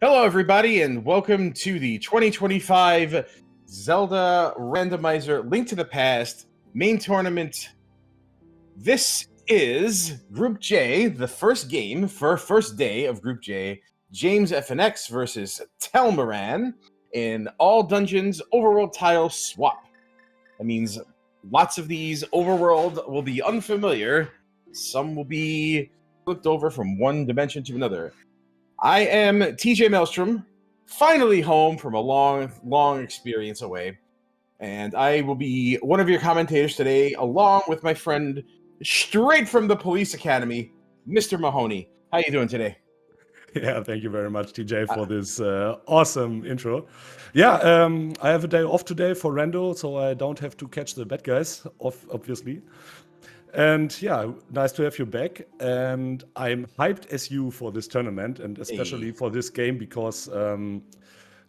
Hello, everybody, and welcome to the 2025 Zelda Randomizer Link to the Past main tournament. This is Group J, the first game for first day of Group J. JamesFnX versus Telmiran in all dungeons overworld tile swap. That means lots of these overworld will be unfamiliar. Some will be flipped over from one dimension to another. I am TJ Maelstrom, finally home from a long experience away, and I will be one of your commentators today, along with my friend, straight from the police academy, Mr. Mahoney. How you doing today? Yeah, thank you very much, TJ, for this awesome intro. Yeah, I have a day off today for Rando, so I don't have to catch the bad guys, obviously. And yeah, nice to have you back. And I'm hyped as you for this tournament, and especially for this game because yeah,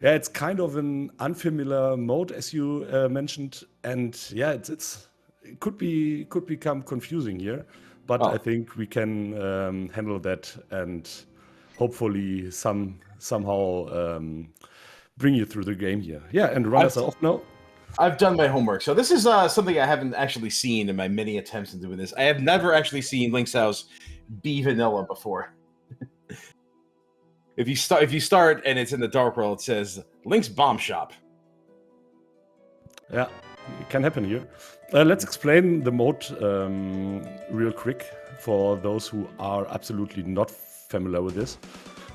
it's kind of an unfamiliar mode, as you mentioned, and yeah, it could become confusing here, but I think we can handle that and hopefully somehow bring you through the game here. Yeah, and run us off now. I've done my homework. So this is something I haven't actually seen in my many attempts in doing this. I have never actually seen Link's House be vanilla before. If you start and it's in the Dark World, it says Link's Bomb Shop. Yeah, it can happen here. Let's explain the mode real quick for those who are absolutely not familiar with this.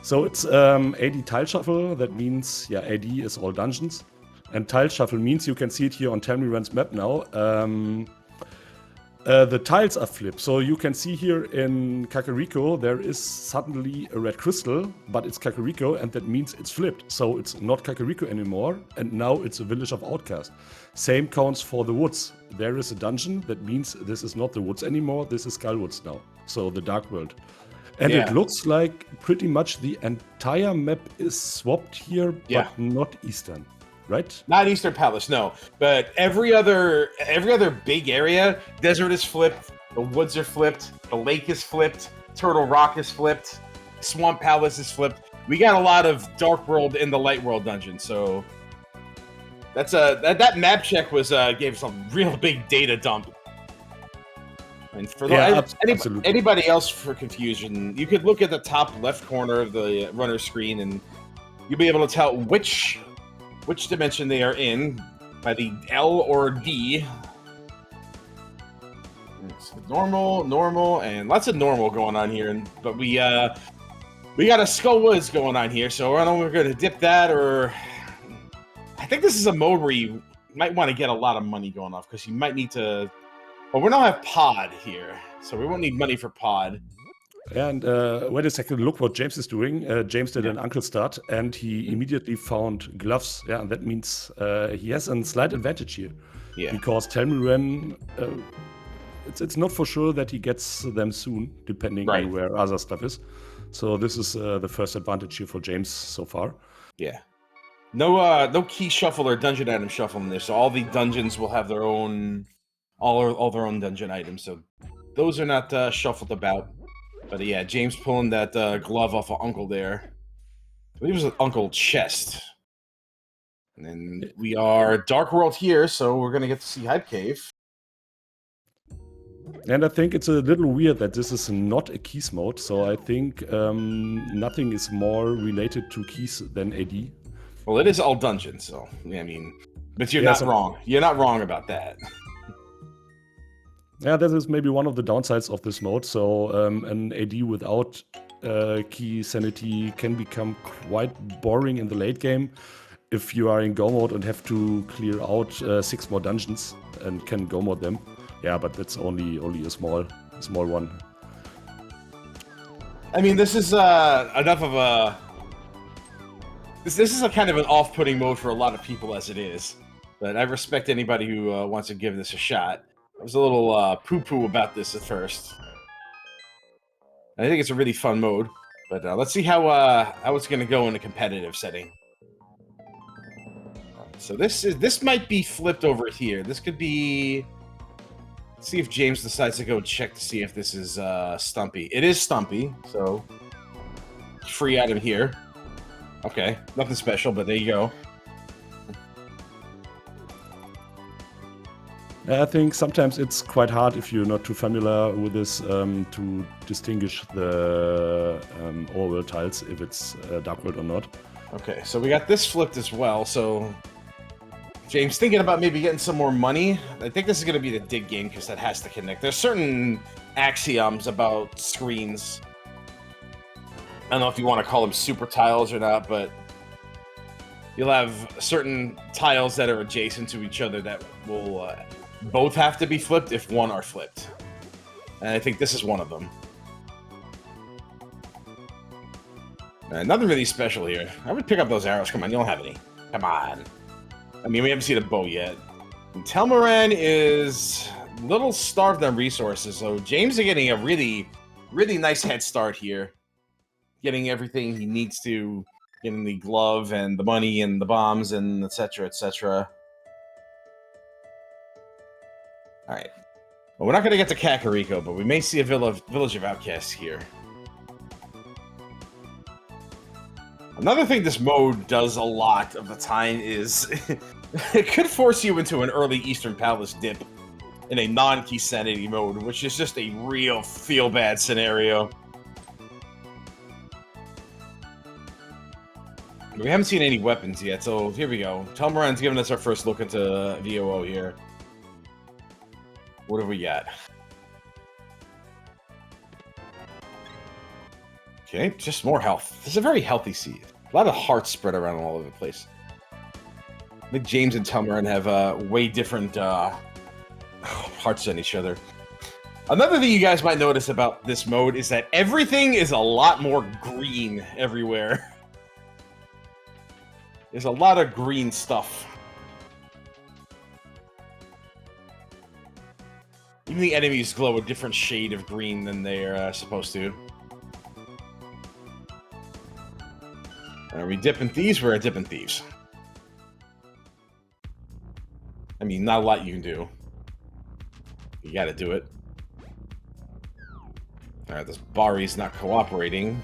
So it's AD tile shuffle. That means, yeah, AD is all dungeons. And tile shuffle means, you can see it here on Telmiran's map now, the tiles are flipped. So you can see here in Kakariko, there is suddenly a red crystal, but it's Kakariko, and that means it's flipped. So it's not Kakariko anymore, and now it's a village of outcasts. Same counts for the woods. There is a dungeon, that means this is not the woods anymore, this is Skullwoods now. So the Dark World. And it looks like pretty much the entire map is swapped here, but not Eastern. Right? Not Eastern Palace, no. But every other big area, desert is flipped, the woods are flipped, the lake is flipped, Turtle Rock is flipped, Swamp Palace is flipped. We got a lot of Dark World in the Light World dungeon, so that's that map check was gave us a real big data dump. And for anybody else for confusion, you could look at the top left corner of the runner screen and you'll be able to tell which dimension they are in by the L or D. It's normal, and lots of normal going on here. But we got a Skull Woods going on here, so I don't know if we're going to dip that, or I think this is a mode where you might want to get a lot of money going off, because you might need to. Well, we don't have pod here, so we won't need money for pod. And wait a second, look what James is doing. James did an uncle start, and he immediately found gloves. Yeah, and that means he has a slight advantage here. Yeah. Because Telmiran, it's not for sure that he gets them soon, depending on where other stuff is. So this is the first advantage here for James so far. Yeah. No key shuffle or dungeon item shuffle in there, so all the dungeons will have their own, all their own dungeon items. So those are not shuffled about. But yeah, James pulling that glove off of Uncle there. I believe it was Uncle Chest. And then we are Dark World here, so we're going to get to see Hype Cave. And I think it's a little weird that this is not a keys mode, so I think nothing is more related to keys than AD. Well, it is all dungeons, so, I mean, but you're not wrong. You're not wrong about that. Yeah, that is maybe one of the downsides of this mode. So an AD without key sanity can become quite boring in the late game if you are in go mode and have to clear out 6 more dungeons and can go mode them. Yeah, but that's only a small one. I mean, this is enough of a. This is a kind of an off-putting mode for a lot of people as it is, but I respect anybody who wants to give this a shot. I was a little poo-poo about this at first. I think it's a really fun mode, but let's see how it's going to go in a competitive setting. So this might be flipped over here. This could be. Let's see if James decides to go check to see if this is Stumpy. It is Stumpy, so free item here. Okay, nothing special, but there you go. I think sometimes it's quite hard if you're not too familiar with this to distinguish the overworld tiles if it's Dark World or not. Okay, so we got this flipped as well. So James, thinking about maybe getting some more money. I think this is going to be the dig game because that has to connect. There's certain axioms about screens. I don't know if you want to call them super tiles or not, but you'll have certain tiles that are adjacent to each other that will both have to be flipped if one are flipped. And I think this is one of them. Nothing really special here. I would pick up those arrows. Come on, you don't have any. Come on. I mean, we haven't seen a bow yet. And Telmiran is a little starved on resources, so James is getting a really, really nice head start here. Getting everything he needs to, getting the glove and the money and the bombs and etc., etc. All right. Well, we're not going to get to Kakariko, but we may see a village of outcasts here. Another thing this mode does a lot of the time is it could force you into an early Eastern Palace dip in a non-key sanity mode, which is just a real feel-bad scenario. We haven't seen any weapons yet, so here we go. Telmiran's giving us our first look into VOO here. What have we got? Okay, just more health. This is a very healthy seed. A lot of hearts spread around all over the place. I think James and Telmiran have way different hearts than each other. Another thing you guys might notice about this mode is that everything is a lot more green everywhere. There's a lot of green stuff. Even the enemies glow a different shade of green than they're supposed to. Are we dipping Thieves? We're dipping Thieves. I mean, not a lot you can do. You gotta do it. Alright, this Bari's not cooperating.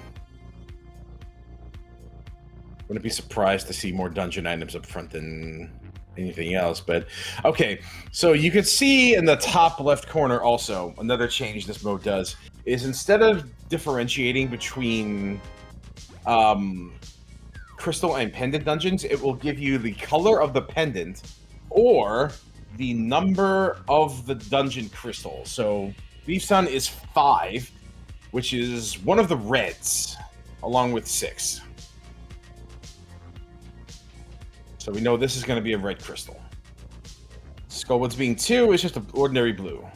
Wouldn't be surprised to see more dungeon items up front than anything else, but okay. So you can see in the top left corner also, another change this mode does is instead of differentiating between crystal and pendant dungeons, it will give you the color of the pendant or the number of the dungeon crystal. So Thief's Son is 5, which is one of the reds, along with 6. So we know this is going to be a red crystal. Skullwoods being 2 is just an ordinary blue.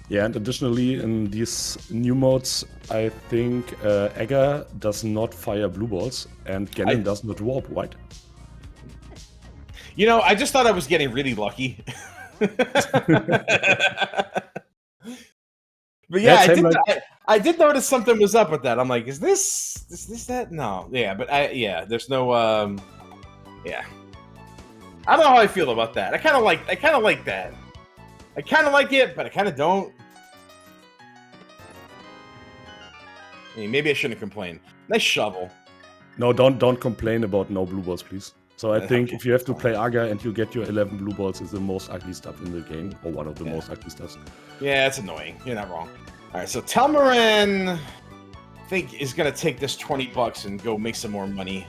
Yeah, and additionally in these new modes, I think Egger does not fire blue balls and Ganon does not warp, right? You know, I just thought I was getting really lucky. But yeah, I did notice something was up with that. I'm like, is this that? No. Yeah, but there's no yeah. I don't know how I feel about that. I kinda like that. I kinda like it, but I kinda don't. I mean, maybe I shouldn't complain. Nice shovel. No, don't complain about no blue balls, please. So I think if you have to play Aga and you get your 11 blue balls, is the most ugly stuff in the game, or one of the most ugly stuff. Yeah, it's annoying. You're not wrong. All right, so Telmiran, I think, is gonna take this $20 and go make some more money.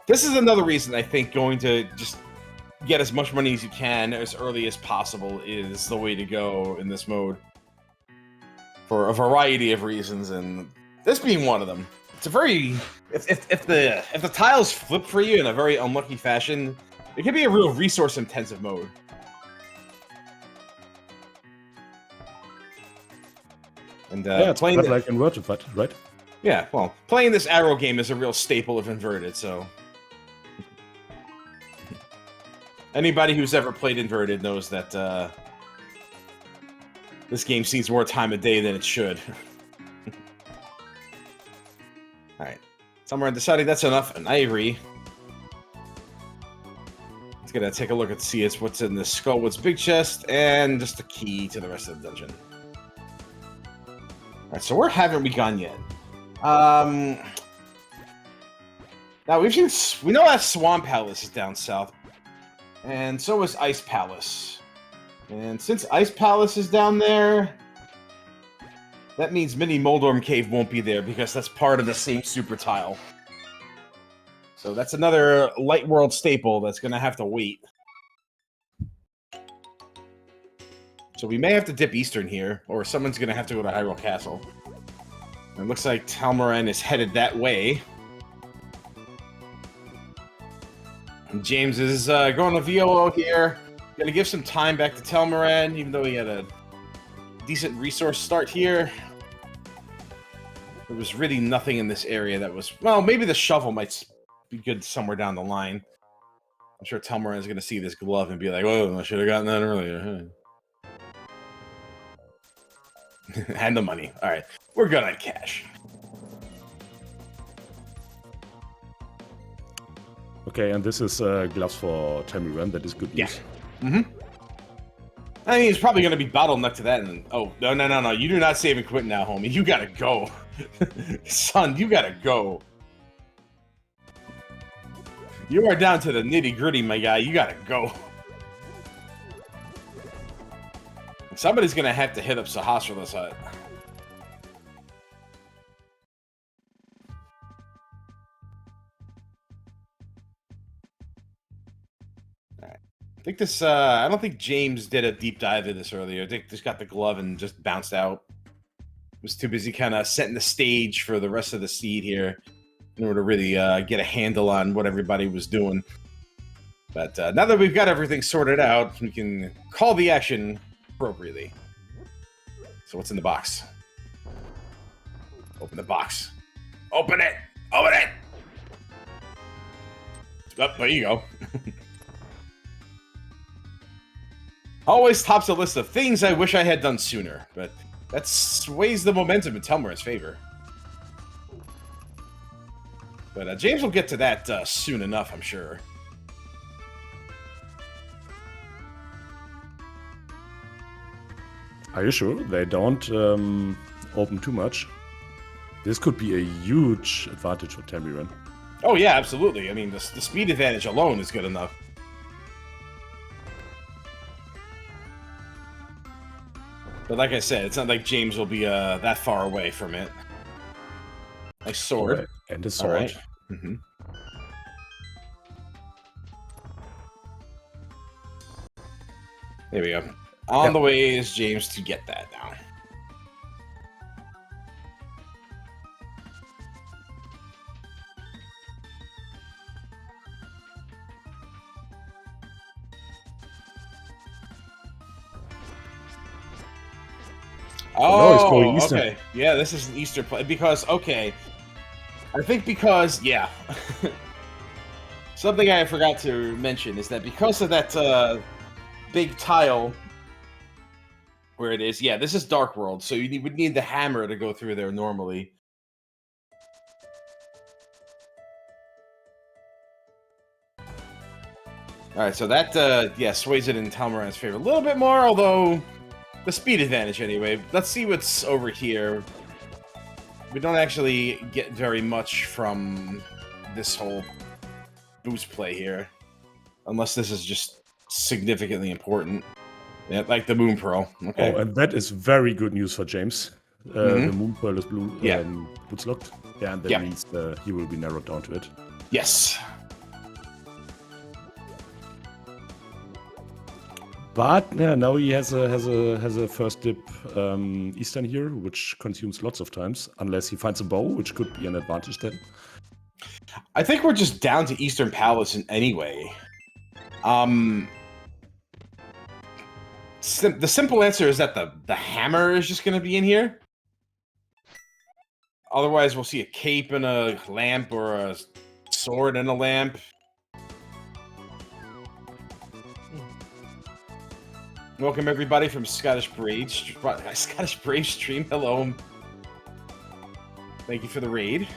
This is another reason I think going to just get as much money as you can as early as possible is the way to go in this mode. For a variety of reasons, and this being one of them. It's a very if the tiles flip for you in a very unlucky fashion, it can be a real resource intensive mode. And yeah, it's playing like inverted, right? Yeah, well, playing this arrow game is a real staple of Inverted, so anybody who's ever played Inverted knows that this game sees more time of day than it should. Alright. Somewhere deciding that's enough, and I agree. Let's gonna take a look at see what's in the Skullwood's big chest, and just a key to the rest of the dungeon. Alright, so where haven't we gone yet? Now we know that Swamp Palace is down south. And so is Ice Palace. And since Ice Palace is down there, that means Mini Moldorm Cave won't be there because that's part of the same super tile. So that's another Light World staple that's going to have to wait. So we may have to dip eastern here, or someone's going to have to go to Hyrule Castle. And it looks like Telmiran is headed that way. And James is going to VOO here. Gonna give some time back to Telmiran, even though he had a decent resource start here. There was really nothing in this area that was... Well, maybe the shovel might be good somewhere down the line. I'm sure Telmiran's gonna see this glove and be like, "Oh, I should have gotten that earlier." And the money. Alright, we're good on cash. Okay, and this is gloves for Telmiran. That is good news. Yeah. Mm-hmm. I mean, he's probably going to be bottlenecked to that. And oh, no. You do not save and quit now, homie. You got to go. Son, you got to go. You are down to the nitty-gritty, my guy. You got to go. Somebody's going to have to hit up Sahasrar's hut. I think this, I don't think James did a deep dive into this earlier. I think just got the glove and just bounced out. Was too busy kind of setting the stage for the rest of the seed here in order to really get a handle on what everybody was doing. But now that we've got everything sorted out, we can call the action appropriately. So what's in the box? Open the box. Open it! Open it! Oh, there you go. Always tops a list of things I wish I had done sooner, but that sways the momentum in Telmiran's favor. But James will get to that soon enough, I'm sure. Are you sure? They don't open too much. This could be a huge advantage for Telmiran. Oh yeah, absolutely. I mean, the speed advantage alone is good enough. But like I said, it's not like James will be that far away from it. Nice sword. Right. And a sword. Right. Mm-hmm. There we go. On the way is James to get that now. Oh, no, he's going eastern. Okay. Yeah, this is an Easter play because okay. I think because yeah. Something I forgot to mention is that because of that big tile where it is, yeah, this is Dark World, so you would need the hammer to go through there normally. Alright, so that, yeah, sways it in Telmiran's favor a little bit more, although the speed advantage anyway. Let's see what's over here. We don't actually get very much from this whole boost play here, unless this is just significantly important. Yeah, like the Moon Pearl. Okay. Oh, and that is very good news for James. The Moon Pearl is blue. Yeah. Boots locked. Yeah, and that means he will be narrowed down to it. Yes. But yeah, now he has a first dip eastern here, which consumes lots of times, unless he finds a bow, which could be an advantage then. I think we're just down to Eastern Palace in anyway. The simple answer is that the hammer is just going to be in here. Otherwise, we'll see a cape and a lamp, or a sword and a lamp. Welcome everybody from Scottish Brave Stream. Hello. Thank you for the raid.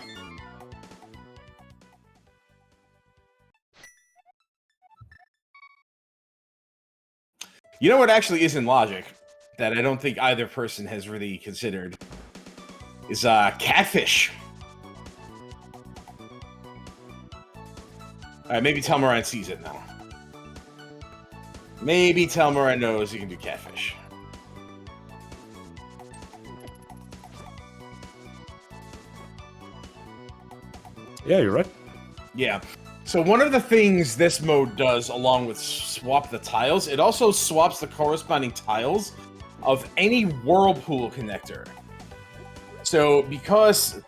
You know what actually is in logic that I don't think either person has really considered is Catfish. Alright, maybe Telmiran sees it now. Maybe Telmiran knows he can do Catfish. Yeah, you're right. Yeah. So one of the things this mode does, along with swap the tiles, it also swaps the corresponding tiles of any whirlpool connector. So because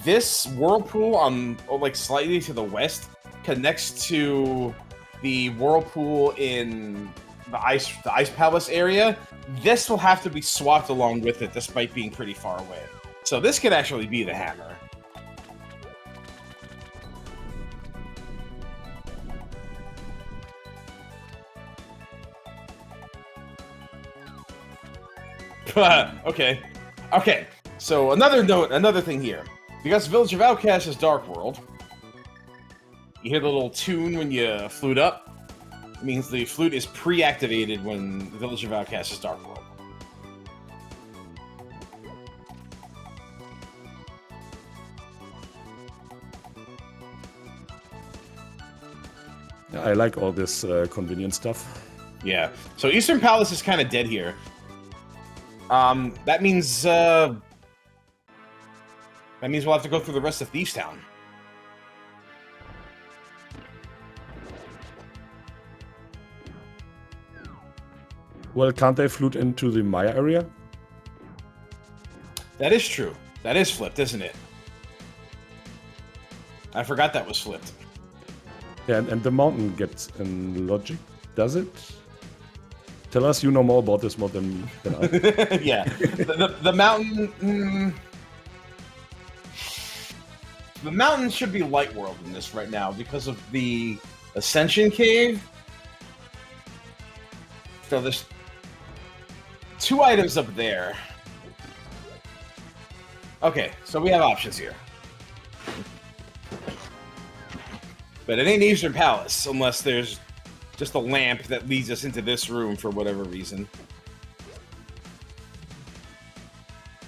this whirlpool on like slightly to the west connects to the whirlpool in the ice palace area, this will have to be swapped along with it, despite being pretty far away. So this could actually be the hammer. Okay. So another thing here. Because Village of Outcasts is Dark World, you hear the little tune when you flute up. It means the flute is pre-activated when Village of Outcasts is Dark World. Yeah, I like all this convenient stuff. Yeah. So Eastern Palace is kind of dead here. That means we'll have to go through the rest of Thieves Town. Well, can't they flute into the Maya area? That is true. That is flipped, isn't it? I forgot that was flipped. Yeah, and the mountain gets in logic, does it? Tell us, you know more about this mod than I. Yeah. The mountain... The mountain should be Light World in this right now because of the Ascension Cave. So there's 2 items up there. Okay, so we have options here. But it ain't Eastern Palace unless there's just a lamp that leads us into this room for whatever reason.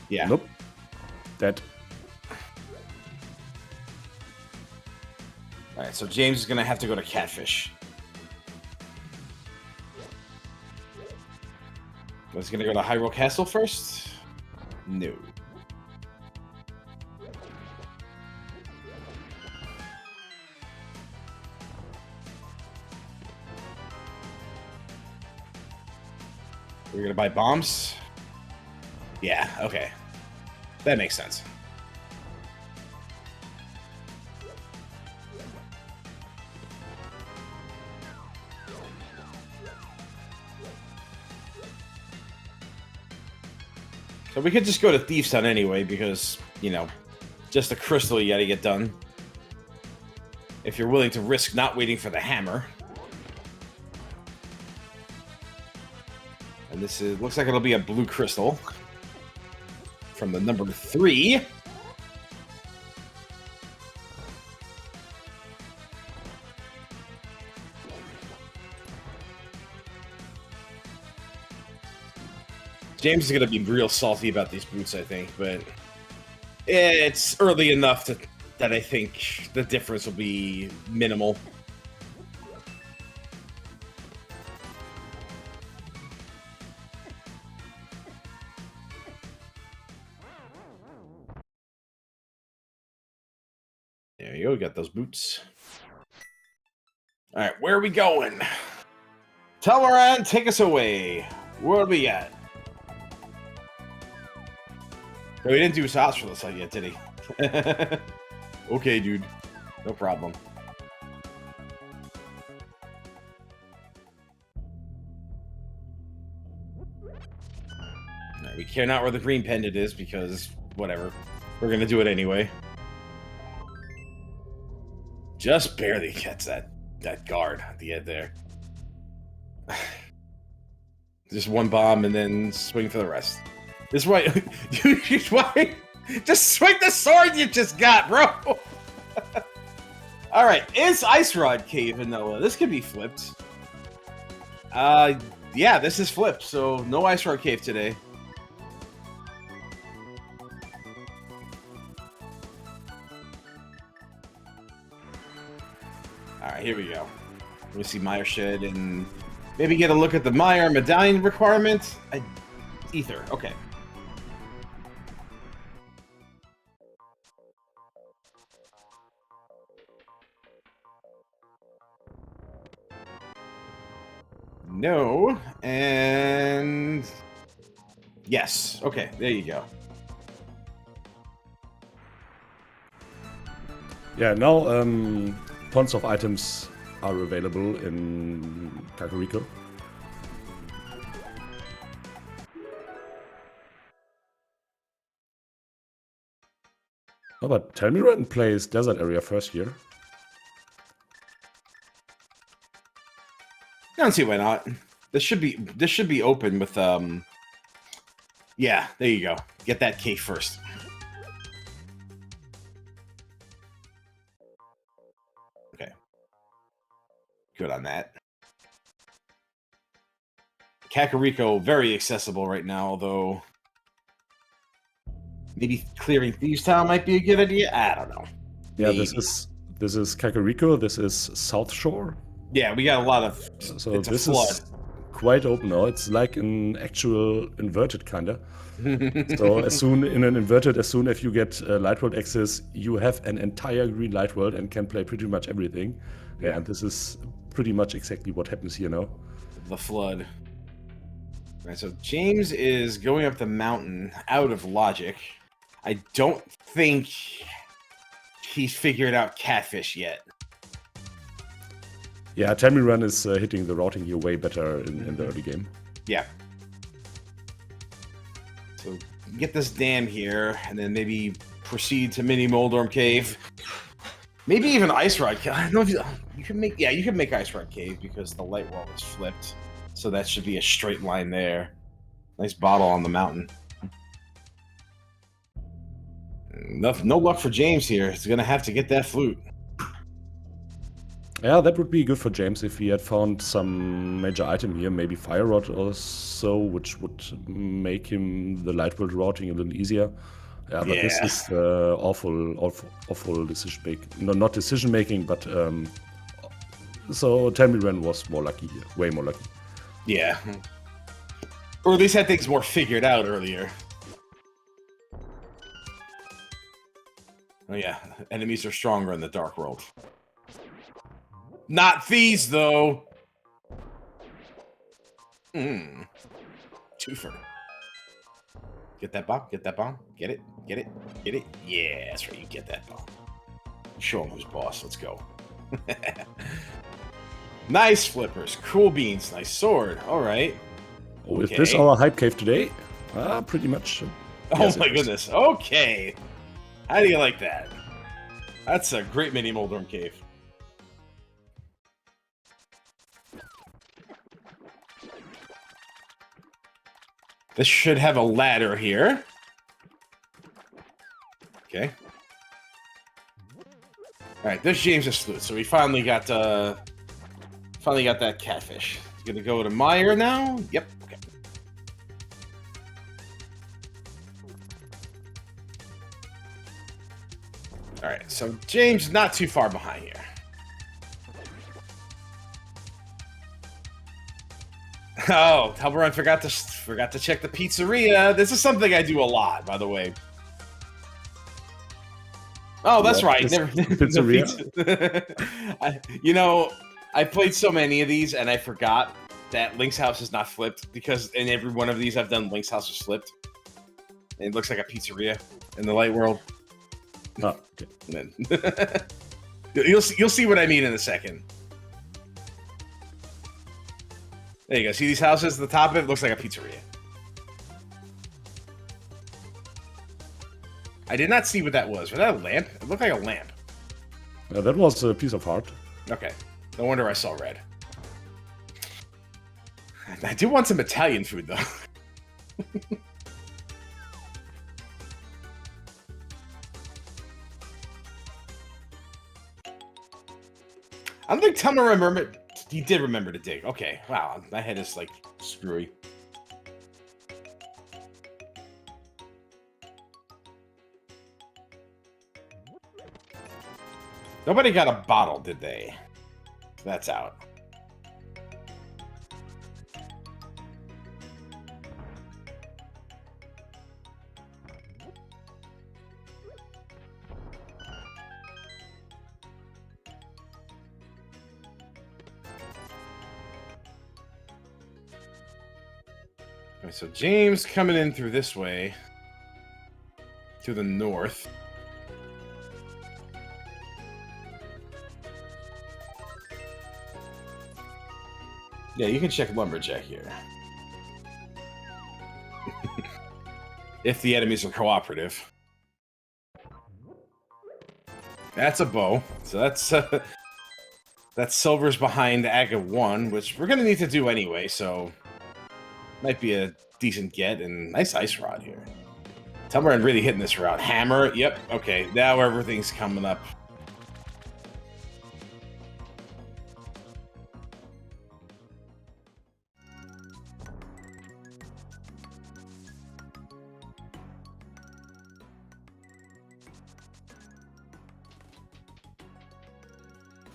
Yeah. Nope. Dead. Alright, so James is gonna have to go to Catfish. Was he gonna go to Hyrule Castle first? No. We're gonna buy bombs? Yeah, okay. That makes sense. So we could just go to Thieves Town anyway, because, you know, just the crystal you gotta get done. If you're willing to risk not waiting for the hammer. And this is, looks like it'll be a blue crystal. From the number 3. James is going to be real salty about these boots, I think, but it's early enough that I think the difference will be minimal. There you go, we got those boots. Alright, where are we going? Telmiran, take us away. Where are we at? No, he didn't do his house for the site yet, did he? Okay, dude. No problem. Right, we care not where the green pendant is because, whatever. We're gonna do it anyway. Just barely gets that guard at the end there. Just one bomb and then swing for the rest. This is why, just swing the sword you just got, bro. All right, is Ice Rod Cave vanilla? This could be flipped. Yeah, this is flipped. So no Ice Rod Cave today. Alright, here we go. Let me see Meyer Shed and maybe get a look at the Meyer medallion requirement. Ether, okay. No, and yes. Okay, there you go. Yeah, now tons of items are available in Kakariko. Oh, but Telmiran plays Desert Area first here. I don't see why not. This should be open with yeah, there you go. Get that cake first. Okay. Good on that. Kakariko, very accessible right now, although maybe clearing Thieves Town might be a good idea. I don't know. Yeah, Maybe. this is Kakariko. This is South Shore. Yeah, we got a lot of. So it's this a flood. is quite open now. It's like an actual inverted kinda. So as soon as you get light world access, you have an entire green light world and can play pretty much everything. Yeah, and this is pretty much exactly what happens here now. The flood. All right, so James is going up the mountain out of logic. I don't think he's figured out Catfish yet. Yeah, Telmiran is hitting the routing here way better in the early game. Yeah. So get this dam here, and then maybe proceed to Mini Moldorm Cave. Maybe even Ice Rod Cave. I don't know if you can make. Yeah, you can make Ice Rod Cave because the light wall is flipped, so that should be a straight line there. Nice bottle on the mountain. No luck for James here. He's gonna have to get that flute. Yeah, that would be good for James if he had found some major item here, maybe Fire Rod or so, which would make him the light world routing a little easier. Yeah, but this is awful decision making. No, not decision making, but so Telmiran was more lucky here, way more lucky. Yeah, or at least had things more figured out earlier. Oh yeah, enemies are stronger in the Dark World. Not these, though. Twofer. Get that bomb. Get that bomb. Get it. Get it. Get it. Yeah, that's right. You get that bomb. Show him who's boss. Let's go. Nice flippers. Cool beans. Nice sword. All right. Oh, is this our hype cave today? Pretty much. Oh my goodness. Okay. How do you like that? That's a great mini Moldorm cave. This should have a ladder here. Okay. All right, there's James's flute. So we finally got that catfish. He's gonna go to Meyer now. Yep. Okay. All right. So James not too far behind here. Oh, Telmiran forgot to check the pizzeria. This is something I do a lot, by the way. Oh, that's right. Never, pizzeria. I played so many of these, and I forgot that Link's house is not flipped because in every one of these I've done, Link's house is flipped. And it looks like a pizzeria in the light world. Oh, okay. You'll see what I mean in a second. There you go. See these houses at the top of it? Looks like a pizzeria. I did not see what that was. Was that a lamp? It looked like a lamp. That was a piece of art. Okay. No wonder I saw red. I do want some Italian food, though. I don't think Telmiran remembered. He did remember to dig. Okay. Wow. My head is, like, screwy. Nobody got a bottle, did they? That's out. All right, so James coming in through this way to the north. Yeah, you can check Lumberjack here. If the enemies are cooperative. That's a bow. So that's Silver's behind Aga 1, which we're going to need to do anyway, so might be a decent get, and nice ice rod here. Telmiran really hitting this route. Hammer, yep, okay, now everything's coming up.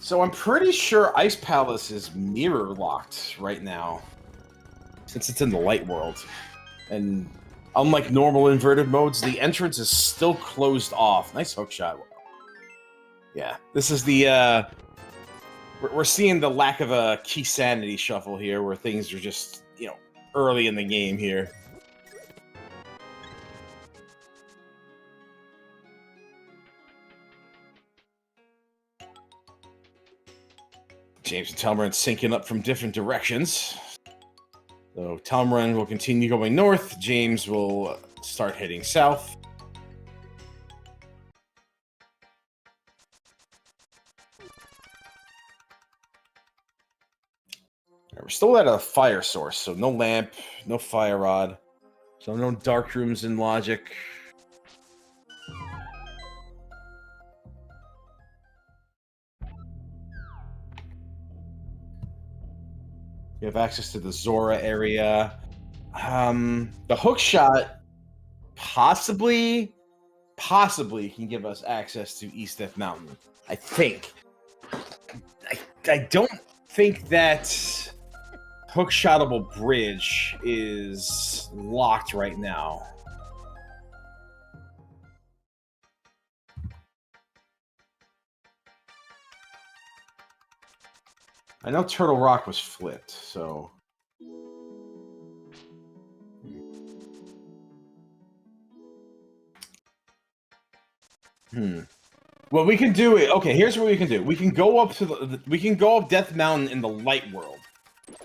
So I'm pretty sure Ice Palace is mirror locked right now, since it's in the light world. And unlike normal inverted modes, the entrance is still closed off. Nice hook shot. Yeah, this is the, we're seeing the lack of a key sanity shuffle here, where things are just, you know, early in the game here. James and Telmiran syncing up from different directions. So Telmiran will continue going north. James will start heading south. Right, we're still at a fire source, so no lamp, no fire rod. So no dark rooms in logic. You have access to the Zora area. The hook shot possibly can give us access to East Death Mountain. I think. I don't think that hook-shotable bridge is locked right now. I know Turtle Rock was flipped, so... Well, we can do it. Okay, here's what we can do. We can go up to we can go up Death Mountain in the light world,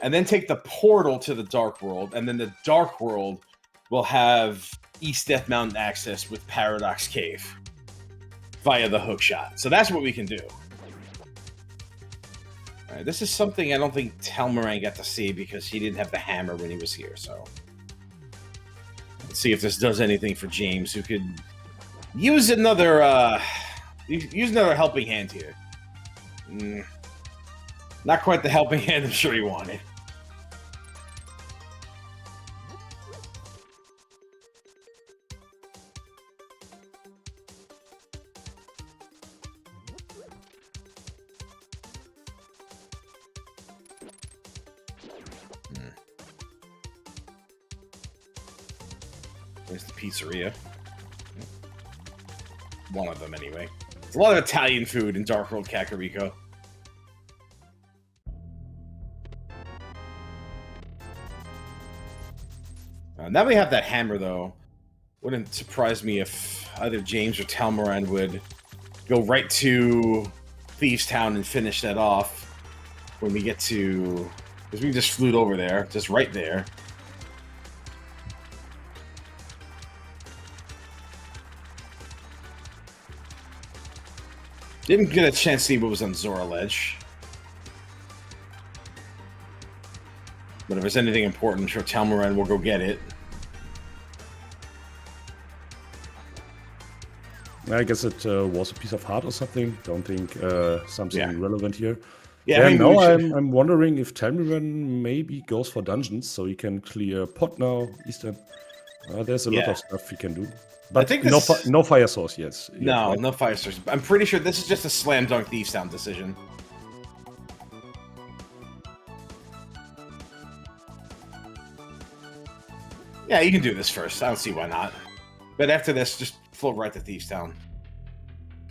and then take the portal to the dark world, and then the dark world will have East Death Mountain access with Paradox Cave via the hook shot. So that's what we can do. All right, this is something I don't think Telmiran got to see because he didn't have the hammer when he was here. So let's see if this does anything for James, who could use another helping hand here. Not quite the helping hand I'm sure he wanted. There's the pizzeria. One of them, anyway. There's a lot of Italian food in Dark World Kakariko. Now we have that hammer, though. Wouldn't surprise me if either James or Telmiran would go right to Thieves Town and finish that off when we get to... Because we just flew over there, just right there. Didn't get a chance to see what was on Zora Ledge. But if there's anything important, I'm sure Telmiran will go get it. I guess it was a piece of heart or something. Don't think something relevant here. Yeah, now I'm wondering if Telmiran maybe goes for dungeons, so he can clear pot now, Eastern. There's a lot of stuff he can do. But I think no fire source, yes. No, right? No fire source. I'm pretty sure this is just a slam dunk Thieves Town decision. Yeah, you can do this first. I don't see why not. But after this, just float right to Thieves Town.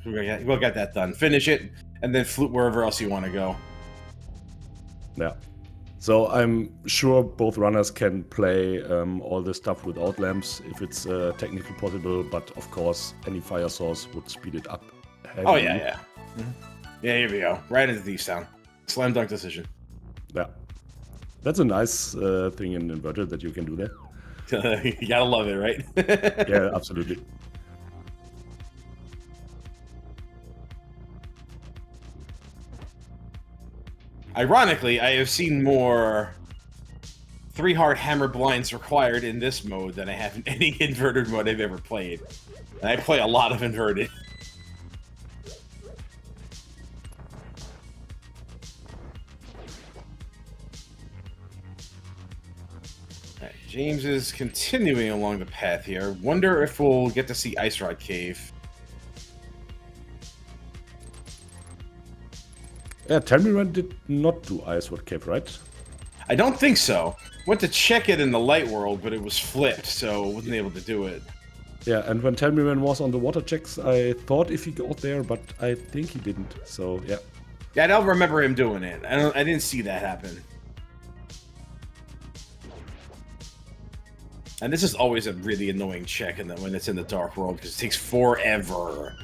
We'll get that done. Finish it, and then float wherever else you want to go. Yeah. So I'm sure both runners can play all this stuff without lamps if it's technically possible, but of course any fire source would speed it up heavily. Oh, yeah, yeah. Yeah, here we go. Right into Thieves Town. Slam dunk decision. Yeah. That's a nice thing in Inverted that you can do that. You gotta love it, right? Yeah, absolutely. Ironically, I have seen more 3-heart hammer blinds required in this mode than I have in any inverted mode I've ever played. And I play a lot of inverted. Right, James is continuing along the path here. Wonder if we'll get to see Ice Rod Cave. Yeah, Telmiran did not do Ice Rod Cave, right? I don't think so. Went to check it in the light world, but it was flipped, so wasn't able to do it. Yeah, and when Telmiran was on the water checks, I thought if he got there, but I think he didn't. So yeah. Yeah, I don't remember him doing it. I didn't see that happen. And this is always a really annoying check when it's in the dark world because it takes forever.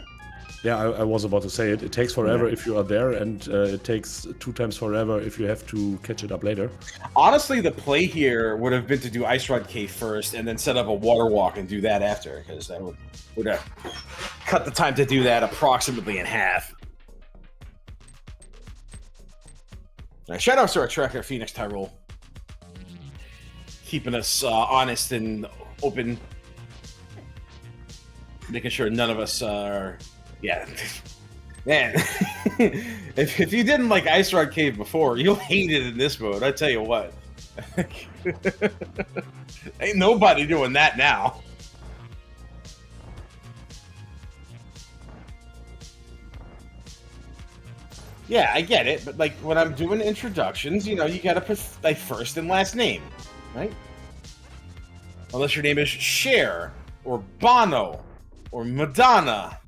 Yeah, I was about to say it. It takes forever if you are there, and it takes 2 times forever if you have to catch it up later. Honestly, the play here would have been to do Ice Rod Cave first, and then set up a water walk and do that after, because that would have cut the time to do that approximately in half. Right, shout out to our tracker, Phoenix Tyrol, keeping us honest and open, making sure none of us are. Yeah, man. if you didn't like Ice Rod Cave before, you'll hate it in this mode. I tell you what, ain't nobody doing that now. Yeah, I get it, but like when I'm doing introductions, you know, you gotta put like first and last name, right? Unless your name is Cher or Bono or Madonna.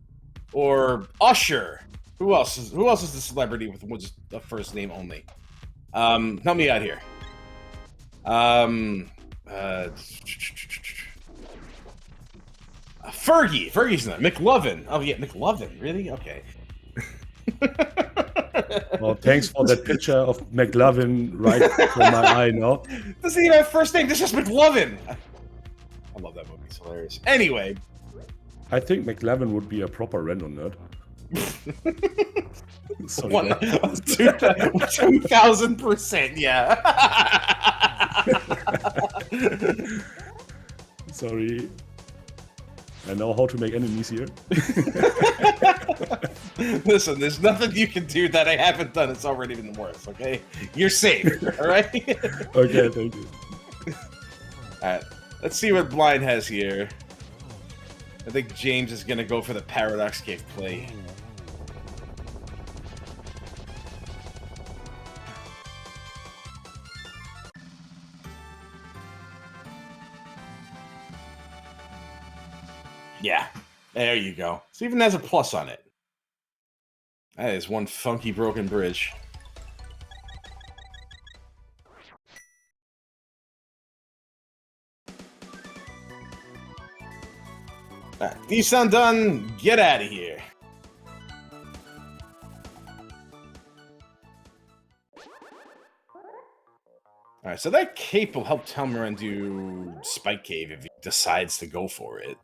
Or Usher. Who else is the celebrity with just a first name only? Help me out here. Fergie. Fergie's not. McLovin. Oh yeah, McLovin. Really? Okay. Well, thanks for that picture of McLovin right from my eye, no? Doesn't even have a first name. This is McLovin. I love that movie. It's hilarious. Anyway. I think McLovin would be a proper random nerd. 2,000%, yeah. Sorry. I know how to make enemies here. Listen, there's nothing you can do that I haven't done. It's already been worse, okay? You're safe, all right? Okay, thank you. All right, let's see what Blind has here. I think James is going to go for the Paradox Cave play. Yeah, there you go. So even has a plus on it. That is one funky broken bridge. Alright, these sound done. Get out of here. Alright, so that cape will help Telmiran do Spike Cave if he decides to go for it.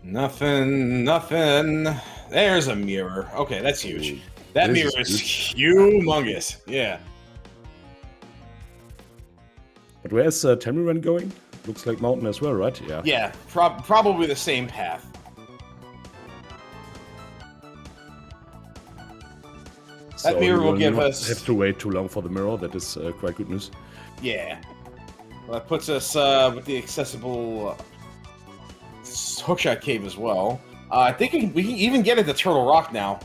Nothing. There's a mirror. Okay, that's huge. That mirror is humongous. Yeah. But where's Telmiran going? Looks like mountain as well, right? Yeah. Yeah, probably the same path. That mirror will give us... have to wait too long for the mirror. That is quite good news. Yeah. Well, that puts us with the accessible hookshot cave as well. I think we can even get into Turtle Rock now.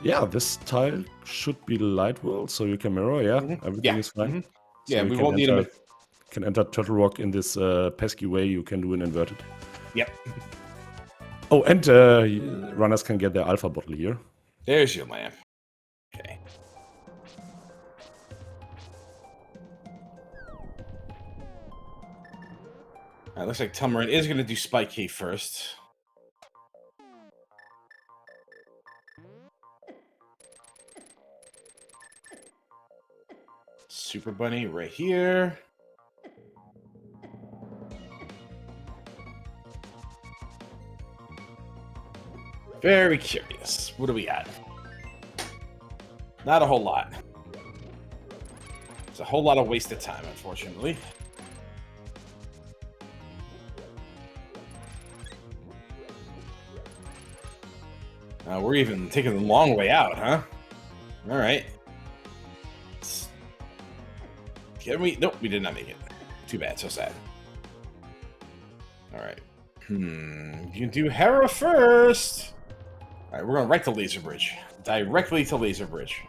Yeah, this tile should be light world, so you can mirror. Yeah, everything is fine. So yeah, you we can won't need him. Can enter Turtle Rock in this pesky way. You can do an inverted. Yep. Oh, and runners can get their alpha bottle here. There's your lamp. Okay. Alright, looks like Telmiran is going to do Spike Cave first. Super Bunny right here. Very curious. What do we got? Not a whole lot. It's a whole lot of wasted time, unfortunately. We're even taking the long way out, huh? All right. Can we? Nope, we did not make it. Too bad. So sad. All right. You can do Hera first. All right, we're going right to Laser Bridge. Directly to Laser Bridge.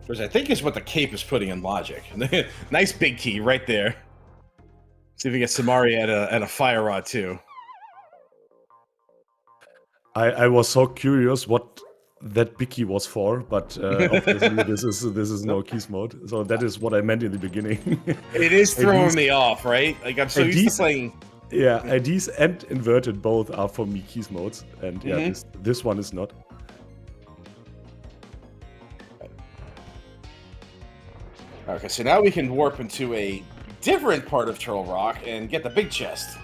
Which I think is what the cape is putting in logic. Nice big key right there. See if we get Samari at a fire rod too. I was so curious what that big key was for, but obviously this is no keys mode. So that is what I meant in the beginning. It is throwing me off, right? Like I'm so used to playing. Yeah, IDs and inverted both are for me keys modes, and yeah, this one is not. Okay, so now we can warp into a different part of Turtle Rock and get the big chest.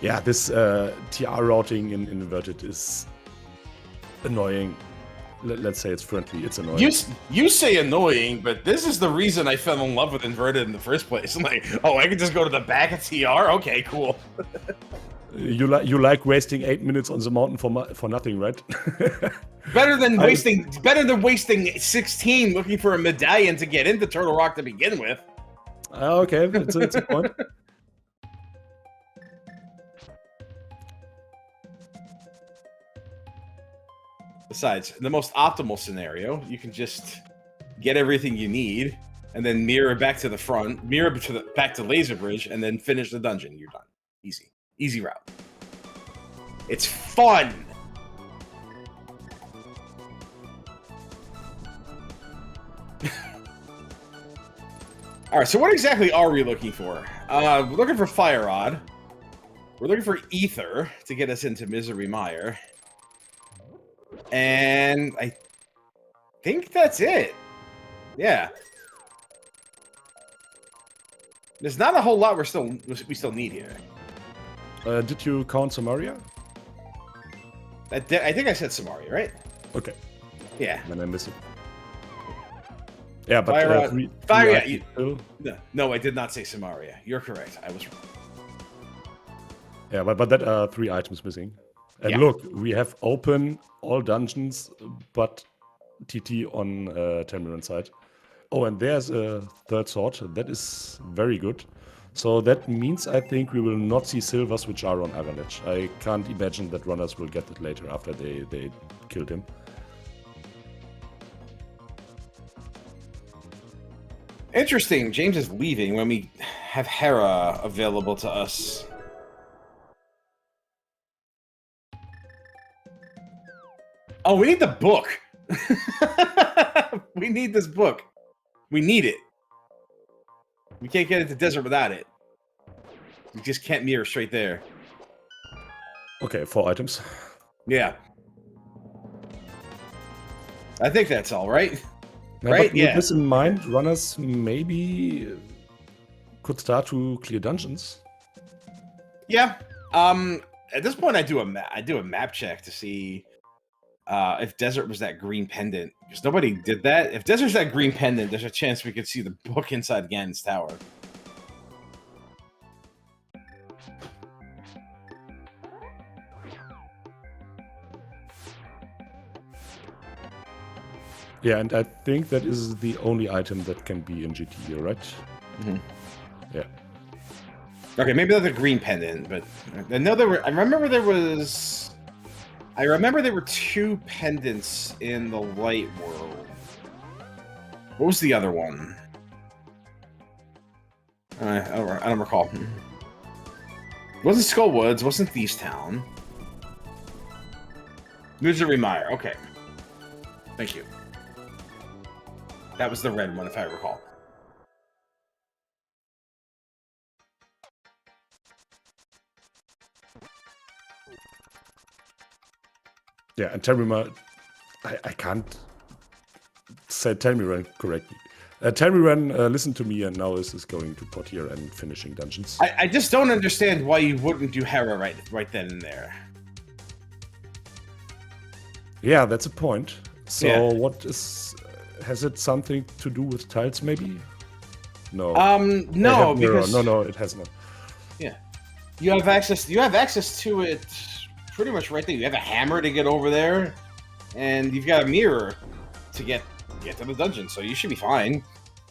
Yeah, this TR routing in inverted is annoying. Let's say it's friendly. It's annoying. You say annoying, but this is the reason I fell in love with inverted in the first place. I'm like, oh, I can just go to the back of TR? Okay, cool. You like wasting 8 minutes on the mountain for nothing, right? Better than wasting 16 looking for a medallion to get into Turtle Rock to begin with. Okay, it's a point. Besides, in the most optimal scenario, you can just get everything you need and then mirror back to the front, mirror back to Laser Bridge, and then finish the dungeon. You're done. Easy. Easy route. It's fun! Alright, so what exactly are we looking for? We're looking for Fire Rod. We're looking for Ether to get us into Misery Mire. And I think that's it. Yeah. There's not a whole lot we still need here. Did you count Samaria? I think I said Samaria, right? Okay. Yeah. Then I missed it. Yeah, but no, I did not say Samaria. You're correct. I was wrong. Yeah, but that are 3 items missing. And yeah. Look, we have open all dungeons, but TT on Telmiran side. Oh, and there's a third sword. That is very good. So that means I think we will not see silvers which are on Avalanche. I can't imagine that runners will get it later after they killed him. Interesting. James is leaving when we have Hera available to us. Oh, we need the book. We need this book. We need it. We can't get into desert without it. We just can't mirror straight there. Okay, 4 items. Yeah. I think that's all, right? Yeah, right? With this in mind, runners maybe could start to clear dungeons. Yeah. At this point, I do a map check to see if desert was that green pendant, because nobody did that. If desert's that green pendant, there's a chance we could see the book inside Ganon's tower. Yeah, and I think that is the only item that can be in GT here, right? Mm-hmm. Yeah. Okay, maybe that's a green pendant, but I know there were. I remember there was. I remember there were 2 pendants in the light world. What was the other one? I don't recall. Wasn't Skullwoods? Wasn't Thieves Town? Misery Mire. Okay. Thank you. That was the red one, if I recall. Yeah, and Telmiran, I can't say Telmiran correctly. Telmiran listened to me and now is going to pot here and finishing dungeons. I just don't understand why you wouldn't do Hera right then and there. Yeah, that's a point. So Yeah. what is... has it something to do with tiles, maybe? No. No, because... No, it has not. Yeah. You have access to it pretty much right there. You have a hammer to get over there, and you've got a mirror to get to the dungeon, so you should be fine.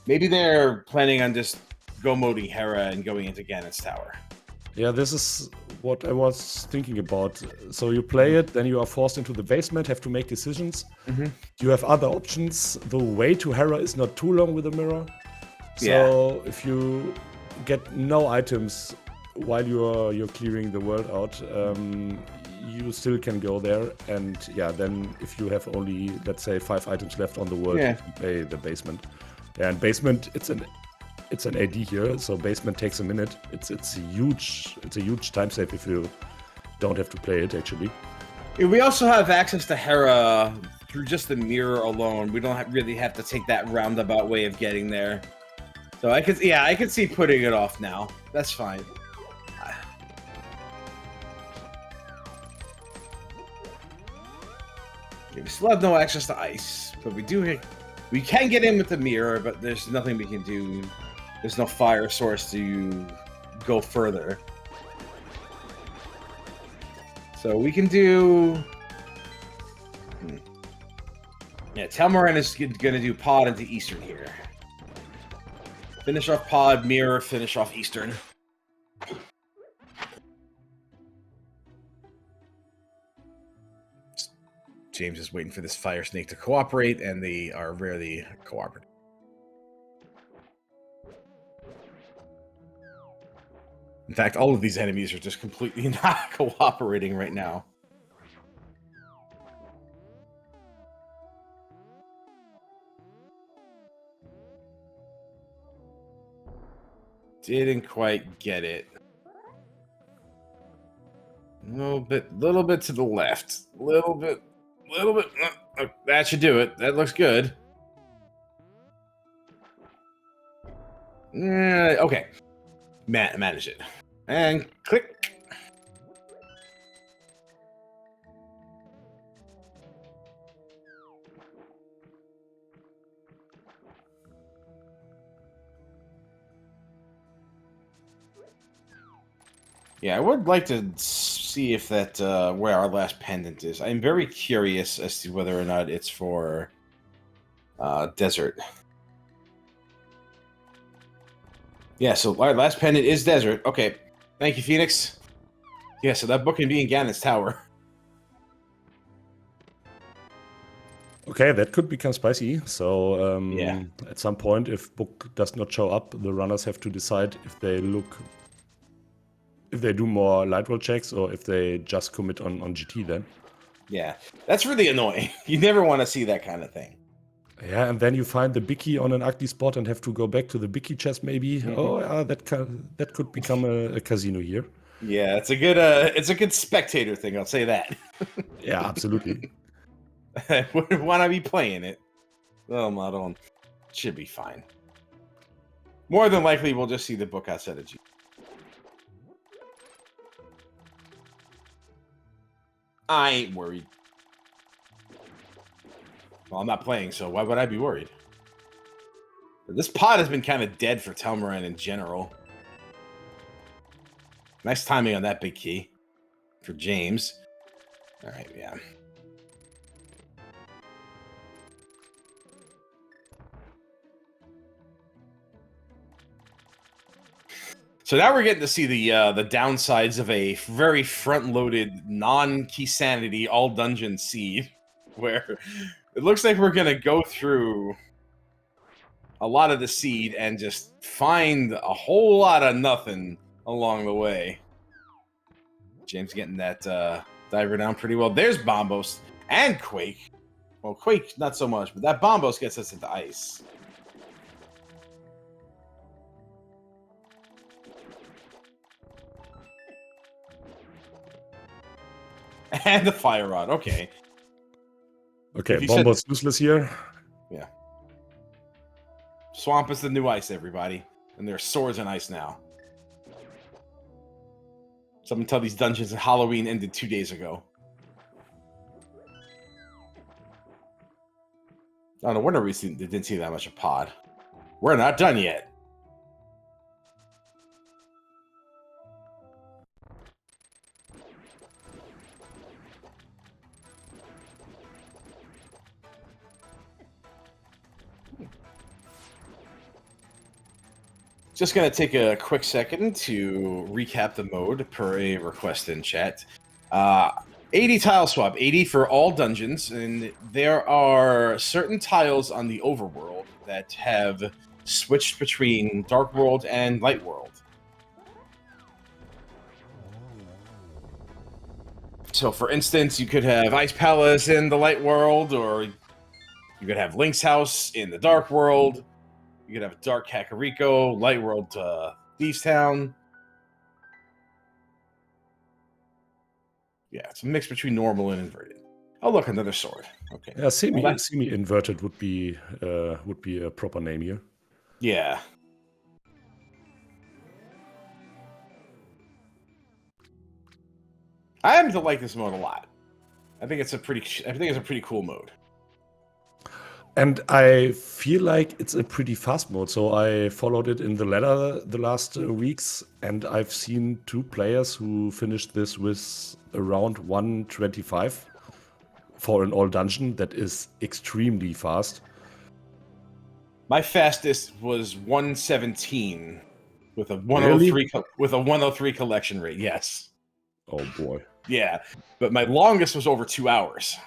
Maybe they're planning on just go-moding Hera and going into Ganon's tower. Yeah, this is what I was thinking about. So you play it, then you are forced into the basement, have to make decisions. Mm-hmm. You have other options. The way to Hera is not too long with a mirror. So Yeah. if you get no items while you're clearing the world out, you still can go there. And yeah, then if you have only, let's say, 5 items left on the world, Yeah. you can play the basement. Yeah, and basement, it's an AD here, so basement takes a minute. It's a huge time save if you don't have to play it actually. We also have access to Hera through just the mirror alone. We don't really have to take that roundabout way of getting there. So I could see putting it off now. That's fine. We still have no access to ice, but we can get in with the mirror, but there's nothing we can do. There's no fire source to go further. So we can do... Yeah, Telmiran is going to do pod into Eastern here. Finish off pod, mirror, finish off Eastern. James is waiting for this fire snake to cooperate, and they are rarely cooperative. In fact, all of these enemies are just completely not cooperating right now. Didn't quite get it. Little bit to the left. Little bit. That should do it. That looks good. Okay. Manage it. And click. Yeah, I would like to see if that where our last pendant is. I'm very curious as to whether or not it's for desert. Yeah, so our last pendant is desert. Okay, thank you, Phoenix. Yeah, so that book can be in Ganon's tower. Okay, that could become spicy. So Yeah. at some point, if book does not show up, the runners have to decide if they do more light roll checks or if they just commit on GT then. Yeah, that's really annoying. You never want to see that kind of thing. Yeah, and then you find the Bicky on an ugly spot and have to go back to the Bicky chest maybe. Mm-hmm. Oh, yeah, that could become a casino here. Yeah, it's a good spectator thing. I'll say that. Yeah, absolutely. I wouldn't want to be playing it. Oh, model should be fine. More than likely, we'll just see the book outside of G. I ain't worried. Well, I'm not playing, so why would I be worried? This pod has been kind of dead for Telmiran in general. Nice timing on that big key for James. All right, yeah. So now we're getting to see the downsides of a very front-loaded, non-key sanity all dungeon seed, where it looks like we're gonna go through a lot of the seed and just find a whole lot of nothing along the way. James getting that diver down pretty well. There's Bombos and Quake. Well, Quake not so much, but that Bombos gets us into ice. And the fire rod. Okay. Okay, Bombo's useless here. Yeah. Swamp is the new ice, everybody. And there's swords and ice now. Someone tell these dungeons that Halloween ended 2 days ago. Oh, no wonder we didn't see that much of Pod. We're not done yet. Just going to take a quick second to recap the mode per a request in chat. 80 tile swap, 80 for all dungeons, and there are certain tiles on the overworld that have switched between Dark World and Light World. So, for instance, you could have Ice Palace in the Light World, or you could have Link's House in the Dark World. You could have Dark Kakariko, Light World Thieves Town. Yeah, it's a mix between normal and inverted. Oh, look, another sword. Okay. Yeah, semi-inverted would be a proper name here. Yeah. I happen to like this mode a lot. I think it's a pretty cool mode. And I feel like it's a pretty fast mode. So I followed it in the ladder the last weeks, and I've seen 2 players who finished this with around 125 for an all dungeon. That is extremely fast. My fastest was 117 with a 103 Really? with a 103 collection rate. Yes. Oh boy. Yeah, but my longest was over 2 hours.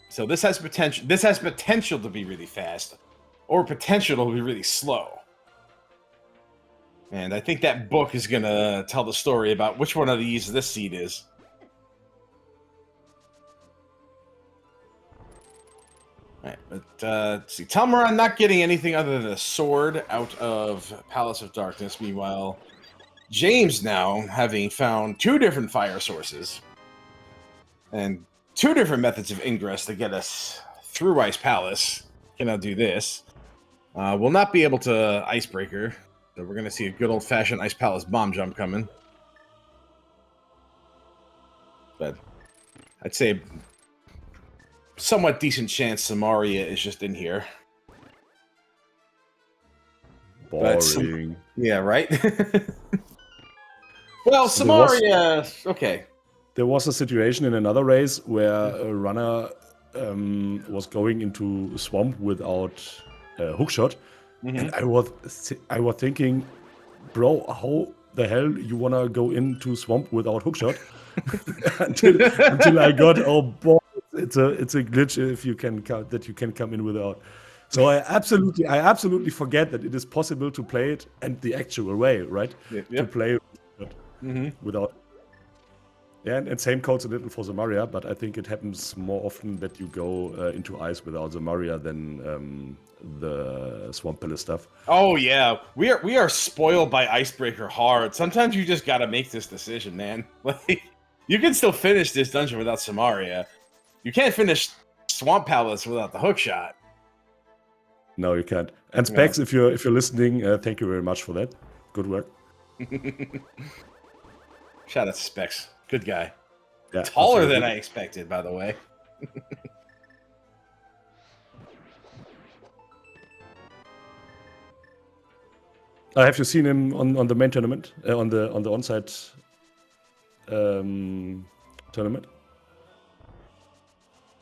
So this has potential. This has potential to be really fast, or potential to be really slow. And I think that book is gonna tell the story about which one of these this seed is. All right, but let's see. Telmiran not getting anything other than a sword out of Palace of Darkness. Meanwhile, James now having found 2 different fire sources and 2 different methods of ingress to get us through Ice Palace. Can now do this. We'll not be able to Icebreaker, so we're going to see a good old-fashioned Ice Palace bomb jump coming. But I'd say somewhat decent chance Samaria is just in here. Boring. Yeah, right? Well, Samaria... Okay. There was a situation in another race where a runner was going into a swamp without a hookshot, and I was thinking, bro, how the hell you wanna go into swamp without hookshot? until I got, oh boy, it's a glitch if you can that you can come in without. So I absolutely forget that it is possible to play it and the actual way, right? Yep. To play without. Yeah, and same codes a little for Zamaria, but I think it happens more often that you go into ice without Zamaria than the Swamp Palace stuff. Oh yeah, we are spoiled by Icebreaker hard. Sometimes you just gotta make this decision, man. Like, you can still finish this dungeon without Samaria. You can't finish Swamp Palace without the hookshot. No, you can't. And Specs, if you're listening, thank you very much for that. Good work. Shout out to Specs. Good guy. Yeah, taller than I expected, by the way. Have you seen him on the main tournament, on the on-site tournament?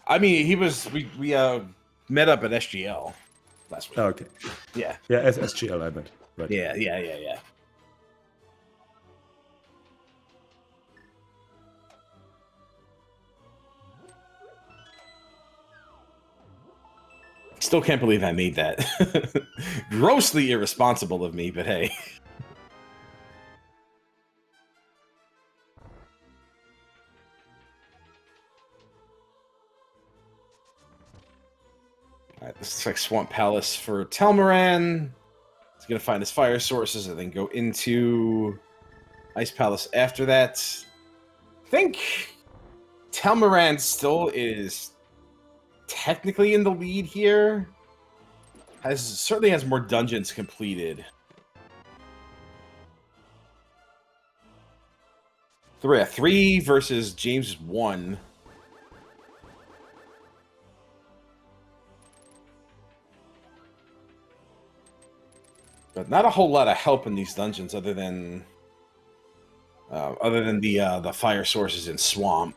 I mean, we met up at SGL. last week. Oh, okay. Yeah. Yeah, as SGL I meant. Right. Yeah. Still can't believe I made that. Grossly irresponsible of me, but hey. Alright, this looks like Swamp Palace for Telmiran. He's gonna find his fire sources and then go into Ice Palace after that. I think Telmiran still is technically in the lead here. Certainly has more dungeons completed. 3 versus James 1. But not a whole lot of help in these dungeons other than the fire sources in Swamp.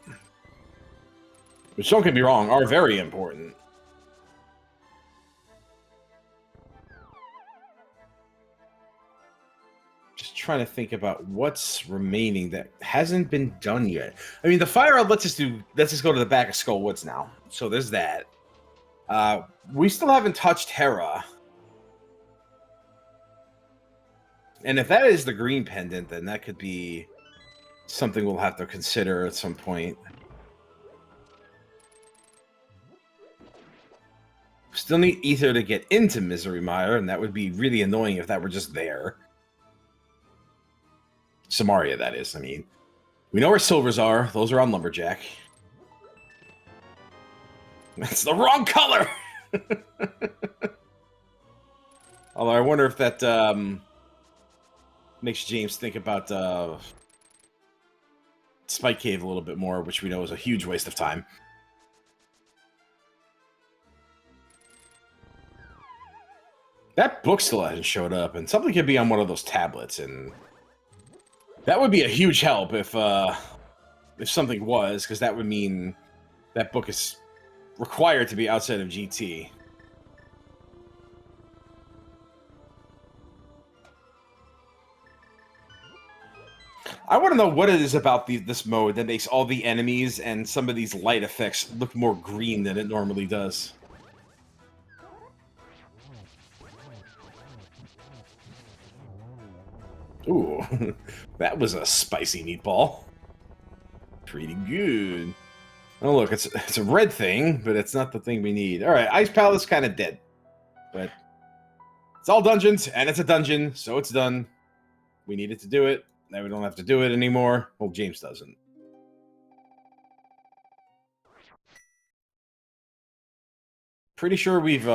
Which, don't get me wrong, are very important. Just trying to think about what's remaining that hasn't been done yet. I mean, the fire lets us go to the back of Skull Woods now. So there's that. We still haven't touched Hera. And if that is the green pendant, then that could be something we'll have to consider at some point. Still need Ether to get into Misery Mire, and that would be really annoying if that were just there. Samaria, that is, I mean. We know where silvers are. Those are on Lumberjack. That's the wrong color! Although I wonder if that makes James think about Spike Cave a little bit more, which we know is a huge waste of time. That book still hasn't showed up, and something could be on one of those tablets, and that would be a huge help if something was, because that would mean that book is required to be outside of GT. I want to know what it is about this mode that makes all the enemies and some of these light effects look more green than it normally does. Ooh, that was a spicy meatball. Pretty good. Oh, look, it's a red thing, but it's not the thing we need. All right, Ice Palace kind of dead. But it's all dungeons, and it's a dungeon, so it's done. We needed to do it. Now we don't have to do it anymore. Well, James doesn't. Pretty sure we've,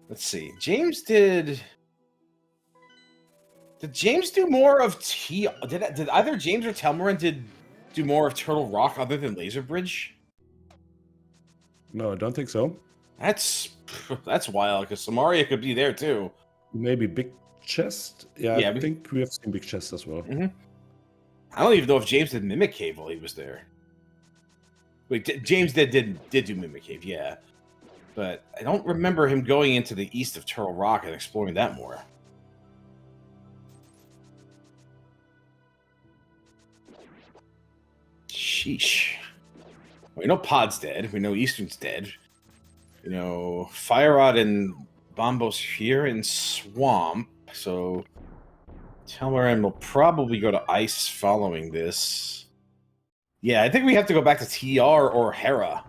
Let's see. James did James do more of Did either James or Telmiran do more of Turtle Rock other than Laser Bridge? No, I don't think so. That's wild, because Samaria could be there too. Maybe Big Chest? Yeah, I think we have seen Big Chest as well. Mm-hmm. I don't even know if James did Mimic Cave while he was there. Wait, James did do Mimic Cave, yeah. But I don't remember him going into the east of Turtle Rock and exploring that more. Sheesh. We know Pod's dead. We know Eastern's dead. You know, Fire Rod and Bombo's here in Swamp, so Telmiran will probably go to Ice following this. Yeah, I think we have to go back to TR or Hera.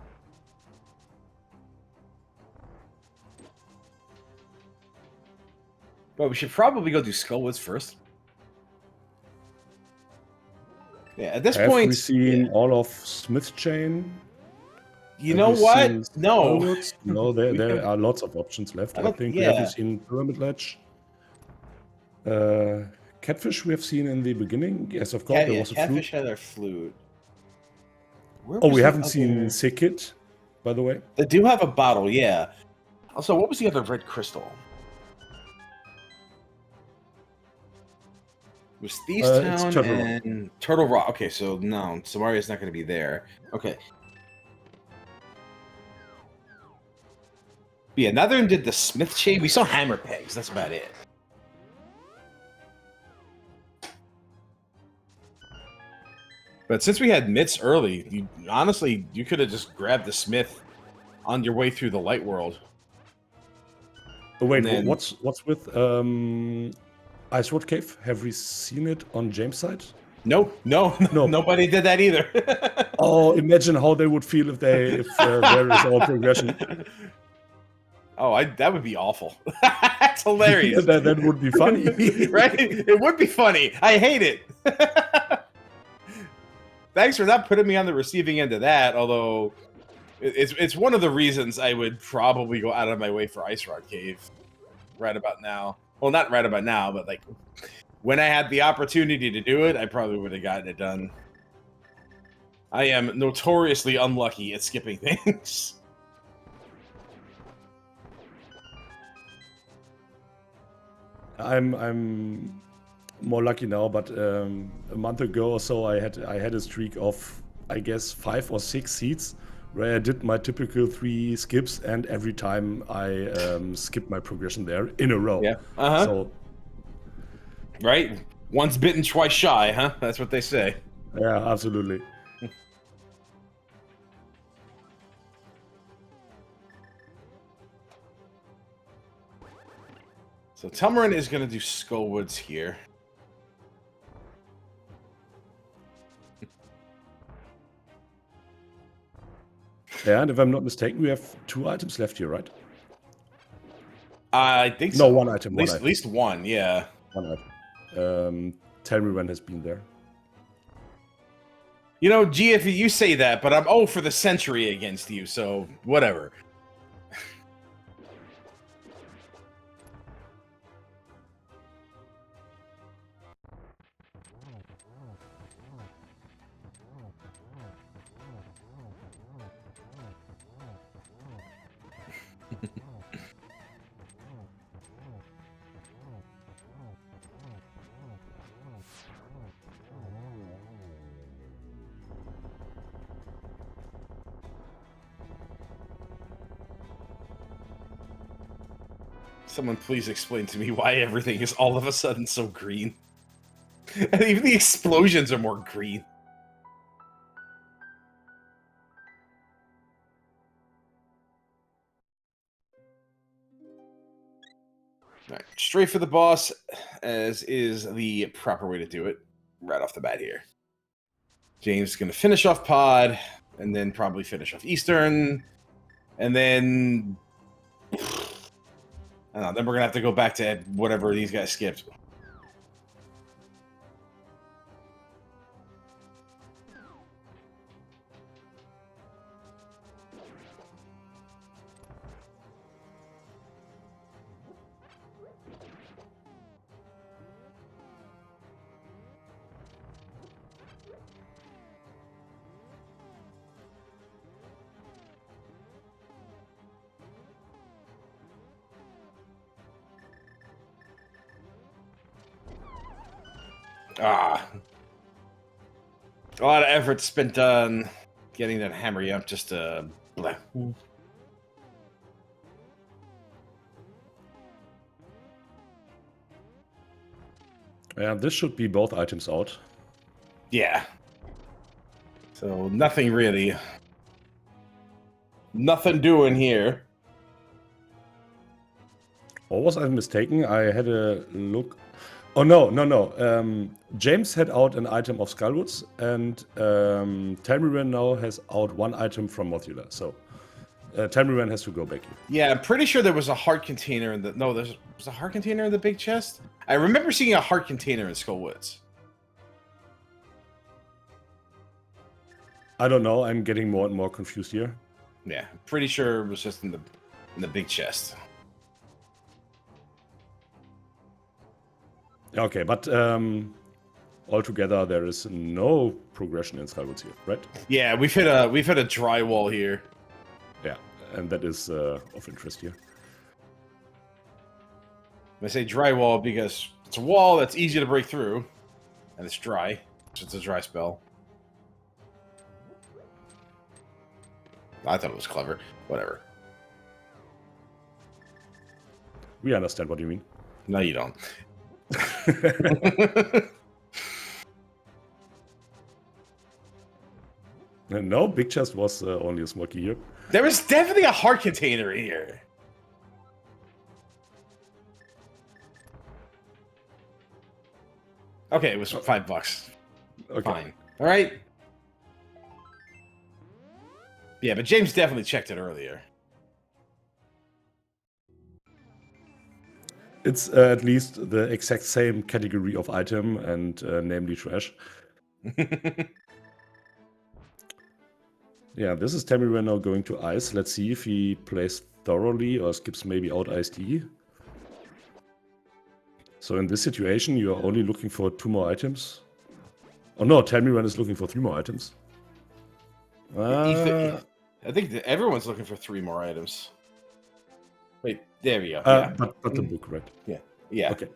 But we should probably go do Skullwoods first. Yeah, at this point... Have we seen all of Smith Chain? You know what? No. No, there are lots of options left. I think we haven't seen Pyramid Ledge. Catfish we have seen in the beginning. Yes, of course, there was a Catfish flute. had their flute. We haven't seen Sikit, by the way. They do have a bottle, yeah. Also, what was the other red crystal? It was Thieves Town and Turtle Rock. Okay, so no, Samaria's not going to be there. Okay. Yeah, neither of them did the smith shade. We saw hammer pegs. That's about it. But since we had mitts early, honestly, you could have just grabbed the smith on your way through the light world. Oh, wait, then, what's with Ice Road Cave? Have we seen it on James' side? No, nobody did that either. Oh, imagine how they would feel if there is all progression. Oh, that would be awful. That's hilarious. that would be funny. Right? It would be funny. I hate it. Thanks for not putting me on the receiving end of that, although it's one of the reasons I would probably go out of my way for Ice Rock Cave right about now. Well, not right about now, but like when I had the opportunity to do it, I probably would have gotten it done. I am notoriously unlucky at skipping things. I'm more lucky now, but a month ago or so, I had a streak of, I guess, 5 or 6 seats where I did my typical 3 skips, and every time I skipped my progression there in a row. Yeah. So, right? Once bitten, twice shy, huh? That's what they say. Yeah, absolutely. So Telmiran is going to do Skullwoods here. Yeah, and if I'm not mistaken, we have 2 items left here, right? I think so. No, 1 item. At least one, yeah. 1 item. Telmiran has been there. You know, GF, you say that, but I'm 0 for the century against you, so whatever. Someone please explain to me why everything is all of a sudden so green. And even the explosions are more green. Alright, straight for the boss, as is the proper way to do it, right off the bat here. James is going to finish off Pod, and then probably finish off Eastern, and then... I don't know, then we're going to have to go back to whatever these guys skipped. Ah. A lot of effort spent on getting that hammer up just to... Blah. Yeah, this should be both items out. Yeah. So, nothing really. Nothing doing here. Or was I mistaken? I had a look. Oh, no. James had out an item of Skullwoods, and Telmiran now has out 1 item from Mothula. So, Telmiran has to go back here. Yeah, I'm pretty sure there was a heart container in the... No, there was a heart container in the big chest? I remember seeing a heart container in Skullwoods. I don't know. I'm getting more and more confused here. Yeah, pretty sure it was just in the big chest. Okay, but altogether there is no progression in Skullwoods here, right? Yeah, we've hit a drywall here. Yeah, and that is of interest here. I say drywall because it's a wall that's easy to break through, and it's dry. So it's a dry spell. I thought it was clever. Whatever. We understand what you mean. No, you don't. No, big chest was only a small key here. There was definitely a heart container here. Okay, it was $5. Okay. Fine. All right. Yeah, but James definitely checked it earlier. It's at least the exact same category of item, and namely trash. Yeah, this is Telmiran now going to ice. Let's see if he plays thoroughly or skips maybe out ISD. So in this situation, you are only looking for 2 more items. Oh no, Telmiran is looking for 3 more items. I think that everyone's looking for 3 more items. Wait, there we go. Yeah. But the book, right? Yeah. Yeah. Okay.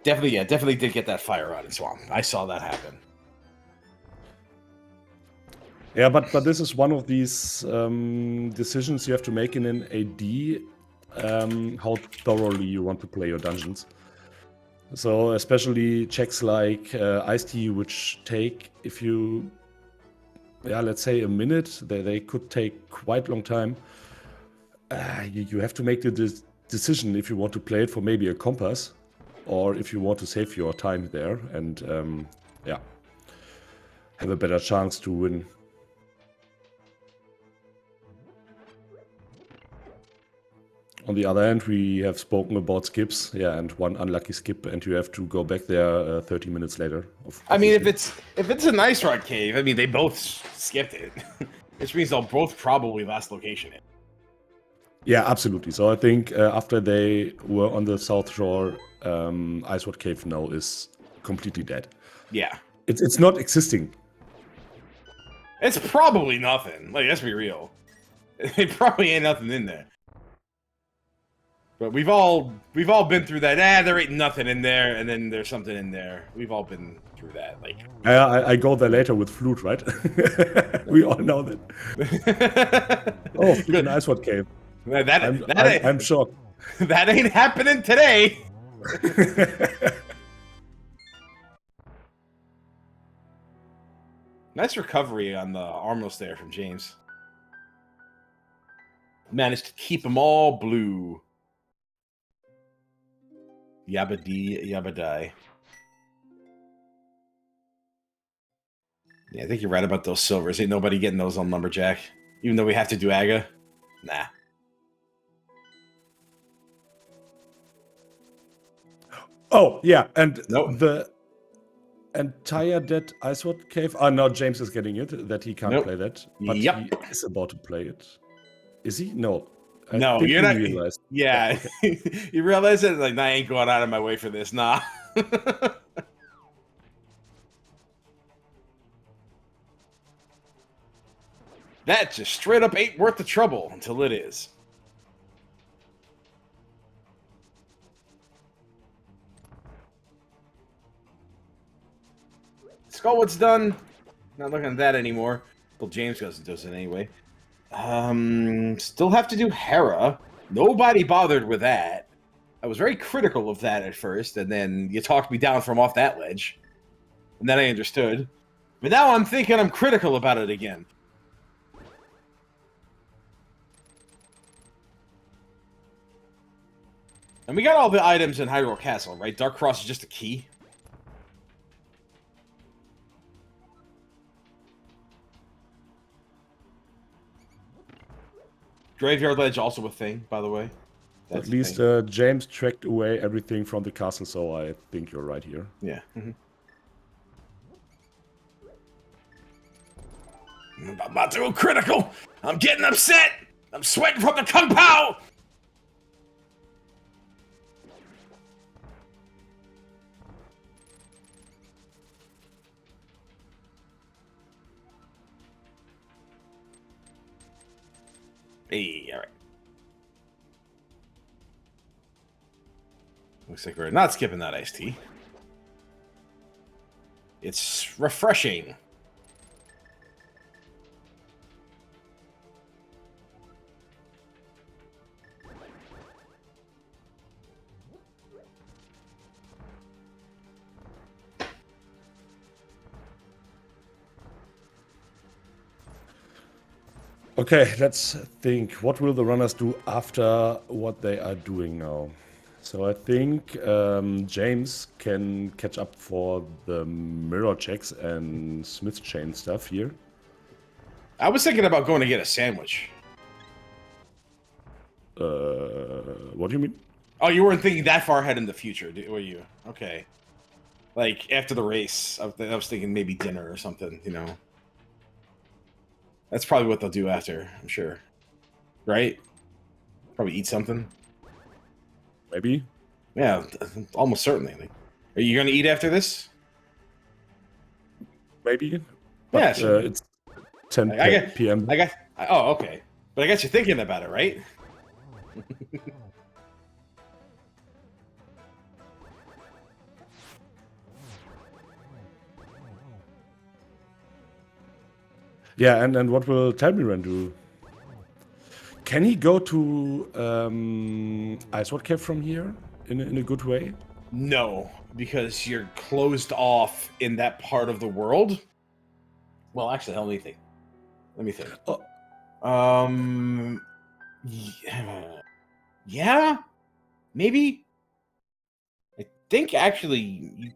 Definitely did get that fire out in Swamp. I saw that happen. Yeah, but this is one of these decisions you have to make in an AD, how thoroughly you want to play your dungeons. So especially checks like Ice Tea, which take, if you, let's say a minute, they could take quite a long time. You have to make the decision if you want to play it for maybe a compass, or if you want to save your time there and have a better chance to win. On the other hand, we have spoken about skips, and one unlucky skip, and you have to go back there 30 minutes later. I mean, if it's an ice rock cave, I mean, they both skipped it, which means they'll both probably last location it. Yeah, absolutely. So I think after they were on the South Shore, Ice Rock Cave now is completely dead. Yeah, it's not existing. It's probably nothing. Like, let's be real. It probably ain't nothing in there. But we've all been through that. There ain't nothing in there, and then there's something in there. We've all been through that. Like, I go there later with Flute, right? We all know that. Oh, Flute and Ice Rock Cave. I'm shocked. That ain't happening today. Nice recovery on the armless there from James. Managed to keep them all blue. Yabba dee, yabba die. Yeah, I think you're right about those silvers. Ain't nobody getting those on Lumberjack. Even though we have to do Aga. Nah. Oh, yeah, and nope. The entire Dead Ice Rock Cave. Oh, no, James is getting it, that he can't play that. But he is about to play it. Is he? No. No, you're not. Realized. Yeah, okay. You realize it? Like, I ain't going out of my way for this. Nah. That just straight up ain't worth the trouble until it is. Skullwood's done. Not looking at that anymore. Well, James does it anyway. Still have to do Hera. Nobody bothered with that. I was very critical of that at first, and then you talked me down from off that ledge. And then I understood. But now I'm thinking I'm critical about it again. And we got all the items in Hyrule Castle, right? Dark Cross is just a key. Graveyard Ledge also a thing, by the way. That's at least James tracked away everything from the castle, so I think you're right here. Yeah. I'm about to go critical. I'm getting upset. I'm sweating from the kung pao. Hey, all right. Looks like we're not skipping that iced tea. It's refreshing. Okay, let's think. What will the runners do after what they are doing now? So I think James can catch up for the mirror checks and Smith chain stuff here. I was thinking about going to get a sandwich. What do you mean? Oh, you weren't thinking that far ahead in the future, were you? Okay. Like, after the race, I was thinking maybe dinner or something, you know? That's probably what they'll do after, I'm sure. Right? Probably eat something. Maybe. Yeah, almost certainly. Like, are you going to eat after this? Maybe. But Yeah, sure. It's 10 p.m. Oh, okay. But I guess you're thinking about it, right? Yeah, and what will Telmiran do? Can he go to Iceward Cave from here in a good way? No, because you're closed off in that part of the world. Well, actually, let me think. Let me think. Oh. Yeah, maybe. I think actually.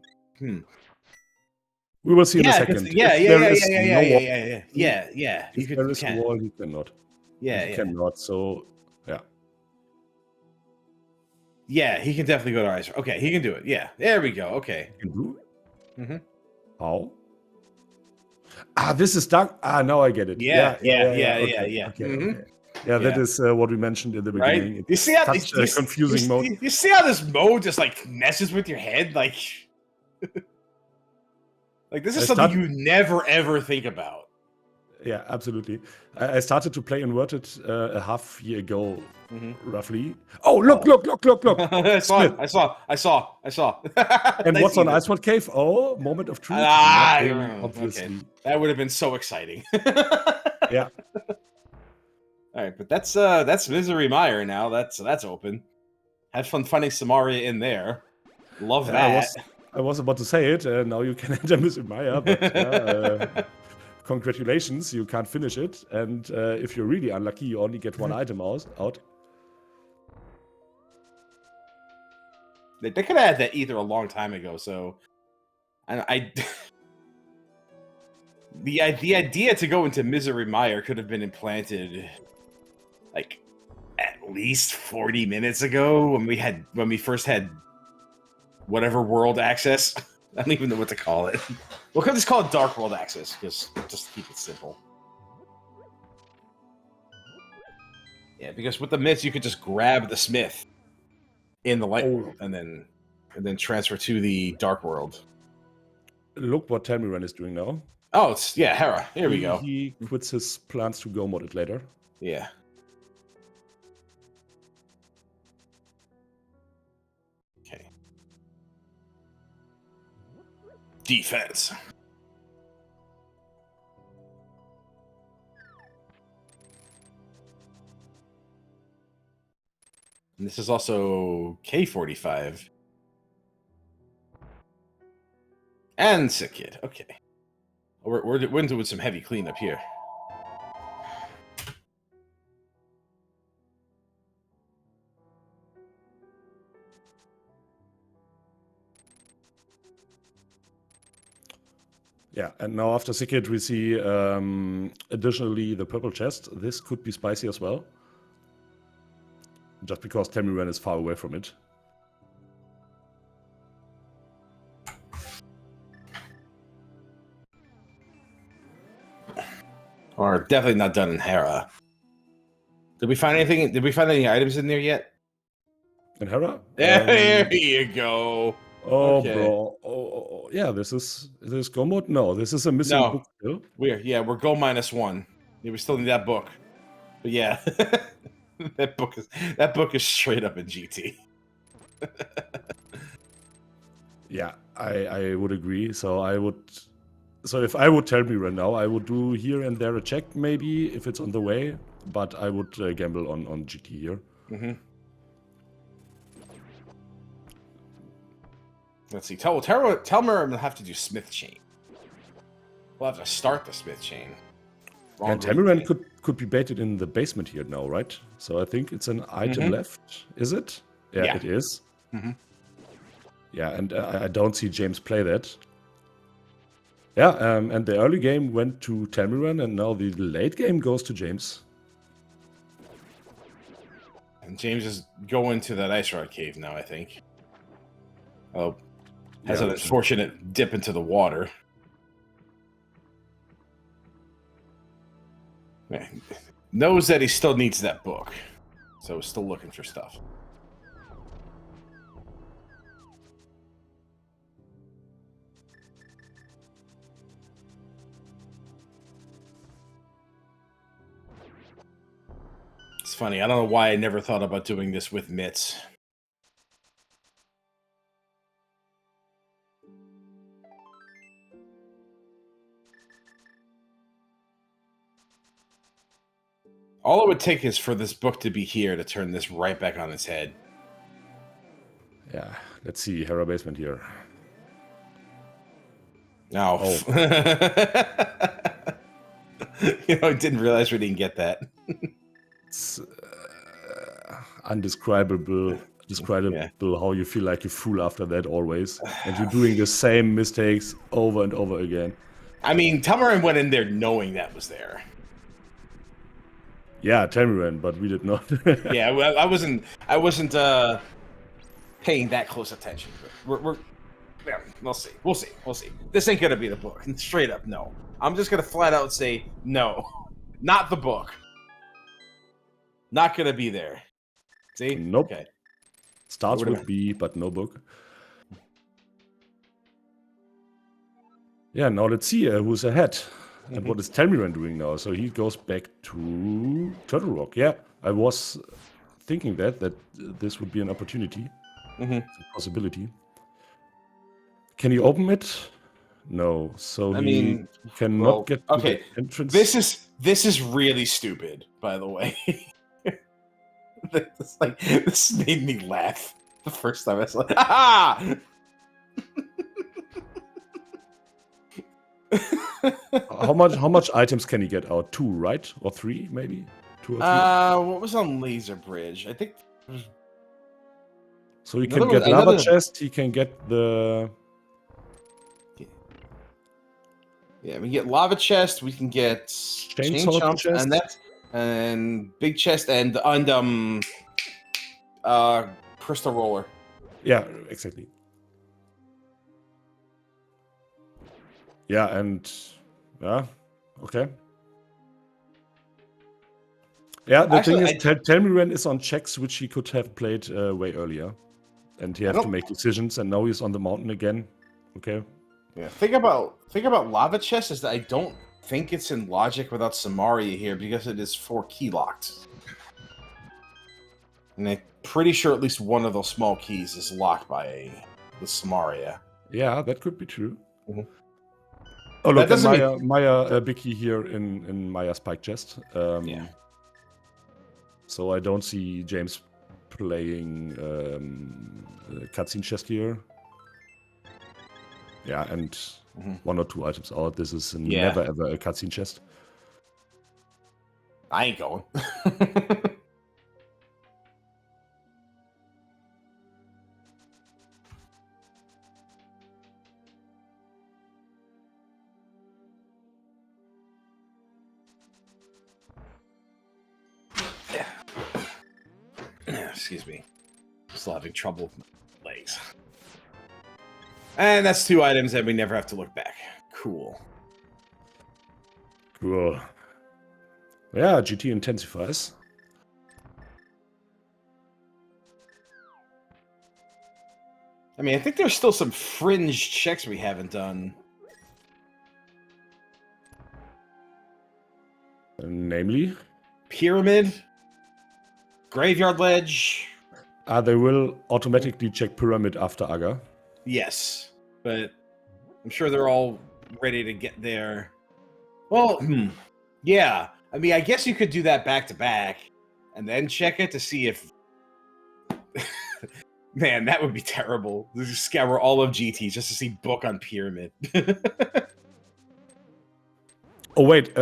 We will see in a second. If there is no wall, You if there is a can. wall, he cannot. Yeah, he cannot. So yeah. Yeah, he can definitely go to Ice. Okay, he can do it. Yeah, there we go. Okay. He can do it? Mm-hmm. How? Ah, this is dark. Ah, now I get it. Yeah. Okay. Mm-hmm. Yeah, that is what we mentioned in the beginning. Right? It's such a confusing mode. You see how this mode just like messes with your head, like, like this is something you never ever think about. Yeah, absolutely. I started to play Inverted a half year ago, roughly. Oh, look! I saw. And what's on Iceward Cave? Oh, moment of truth. Obviously. Okay. That would have been so exciting. Yeah. All right, but that's Misery Mire now. That's open. Had fun finding Samaria in there. Love that. I was about to say it. Now you can enter Misery Mire, but congratulations, you can't finish it. And if you're really unlucky, you only get one item out. They could have had that either a long time ago. So, I the idea to go into Misery Mire could have been implanted like at least 40 minutes ago when we first had whatever world access. I don't even know what to call it. We'll just call it Dark World Access, just to keep it simple. Yeah, because with the myths you could just grab the smith in the light world and then transfer to the dark world. Look what Telmiran is doing now. Oh, it's Hera. Here we go. He quits his plans to go mod it later. Yeah. Okay. Defense. And this is also K45. And Sick Kid. Okay. We're doing some heavy cleanup here. Yeah, and now after Sick Kid, we see additionally the purple chest. This could be spicy as well. Just because Telmiran is far away from it. Or definitely not done in Hera. Did we find anything? Did we find any items in there yet? In Hera? There you go. Oh, okay. Bro. Oh, yeah. This is go mode. No, this is a missing book still. We're go -1. Yeah, we still need that book. But yeah, that book is straight up in GT. Yeah, I would agree. So if I would Telmiran now, I would do here and there a check maybe if it's on the way, but I would gamble on GT here. Let's see. Telmiran will have to do Smith Chain. We'll have to start the Smith Chain. Wrong And group. Telmiran could be baited in the basement here now, right? So I think it's an item left. Is it? Yeah, it is. Yeah, and I don't see James play that. Yeah, and the early game went to Telmiran, and now the late game goes to James. And James is going to that ice rod cave now, I think. Oh, has an unfortunate dip into the water. Man, knows that he still needs that book, so still looking for stuff. It's funny. I don't know why I never thought about doing this with mitts. All it would take is for this book to be here to turn this right back on its head. Yeah, let's see. Hera basement here. Oh. I didn't realize we didn't get that. It's undescribable. Describable how you feel like a fool after that always. And you're doing the same mistakes over and over again. I mean, Telmiran went in there knowing that was there. Yeah, Telmiran, but we did not. Yeah, well, I wasn't paying that close attention. But yeah, we'll see. This ain't gonna be the book. Straight up, no. I'm just gonna flat out say no, not the book. Not gonna be there. See? Nope. Okay. Starts with B, but no book. Yeah, now let's see who's ahead. And what is Telmiran doing now? So he goes back to Turtle Rock. Yeah, I was thinking that this would be an opportunity. It's a possibility. Can he open it? No. So he cannot get to the entrance. This is really stupid, by the way. This made me laugh the first time I saw it. Ha! How much items can he get out? 2, right? Or 3, maybe? 2 or 3? What was on Laser Bridge? I think. So he can get lava chest. He can get the. Yeah, we get lava chest. We can get chain chomp, chest. and big chest and crystal roller. Yeah, exactly. Yeah, and okay. Yeah, the thing is, Telmiran is on checks which he could have played way earlier, and he had to make decisions. And now he's on the mountain again. Okay. Yeah. Think about lava chest is that I don't think it's in logic without Samaria here because it is 4 key locked, and I'm pretty sure at least one of those small keys is locked by the Samaria. Yeah, that could be true. Oh, look, Maya big key here in Maya's spike chest. Yeah. So I don't see James playing cutscene chest here. Yeah, and 1 or 2 items out. This is never ever a cutscene chest. I ain't going. Excuse me. Still having trouble with my legs. And that's 2 items that we never have to look back. Cool. Cool. Yeah, GT intensifies. I mean, I think there's still some fringe checks we haven't done. Namely? Pyramid. Graveyard Ledge. They will automatically check Pyramid after Aga. Yes, but I'm sure they're all ready to get there. Well, yeah. I mean, I guess you could do that back to back and then check it to see if... Man, that would be terrible. Just scour all of GT just to see book on Pyramid. Oh, wait.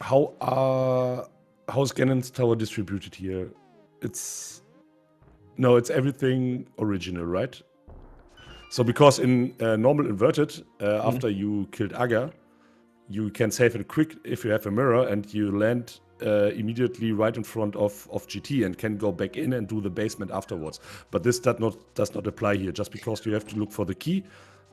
How's Ganon's tower distributed here? It's everything original, right? So because in normal inverted, after you killed Aga, you can save it quick if you have a mirror, and you land immediately right in front of GT and can go back in and do the basement afterwards. But this does not apply here, just because you have to look for the key,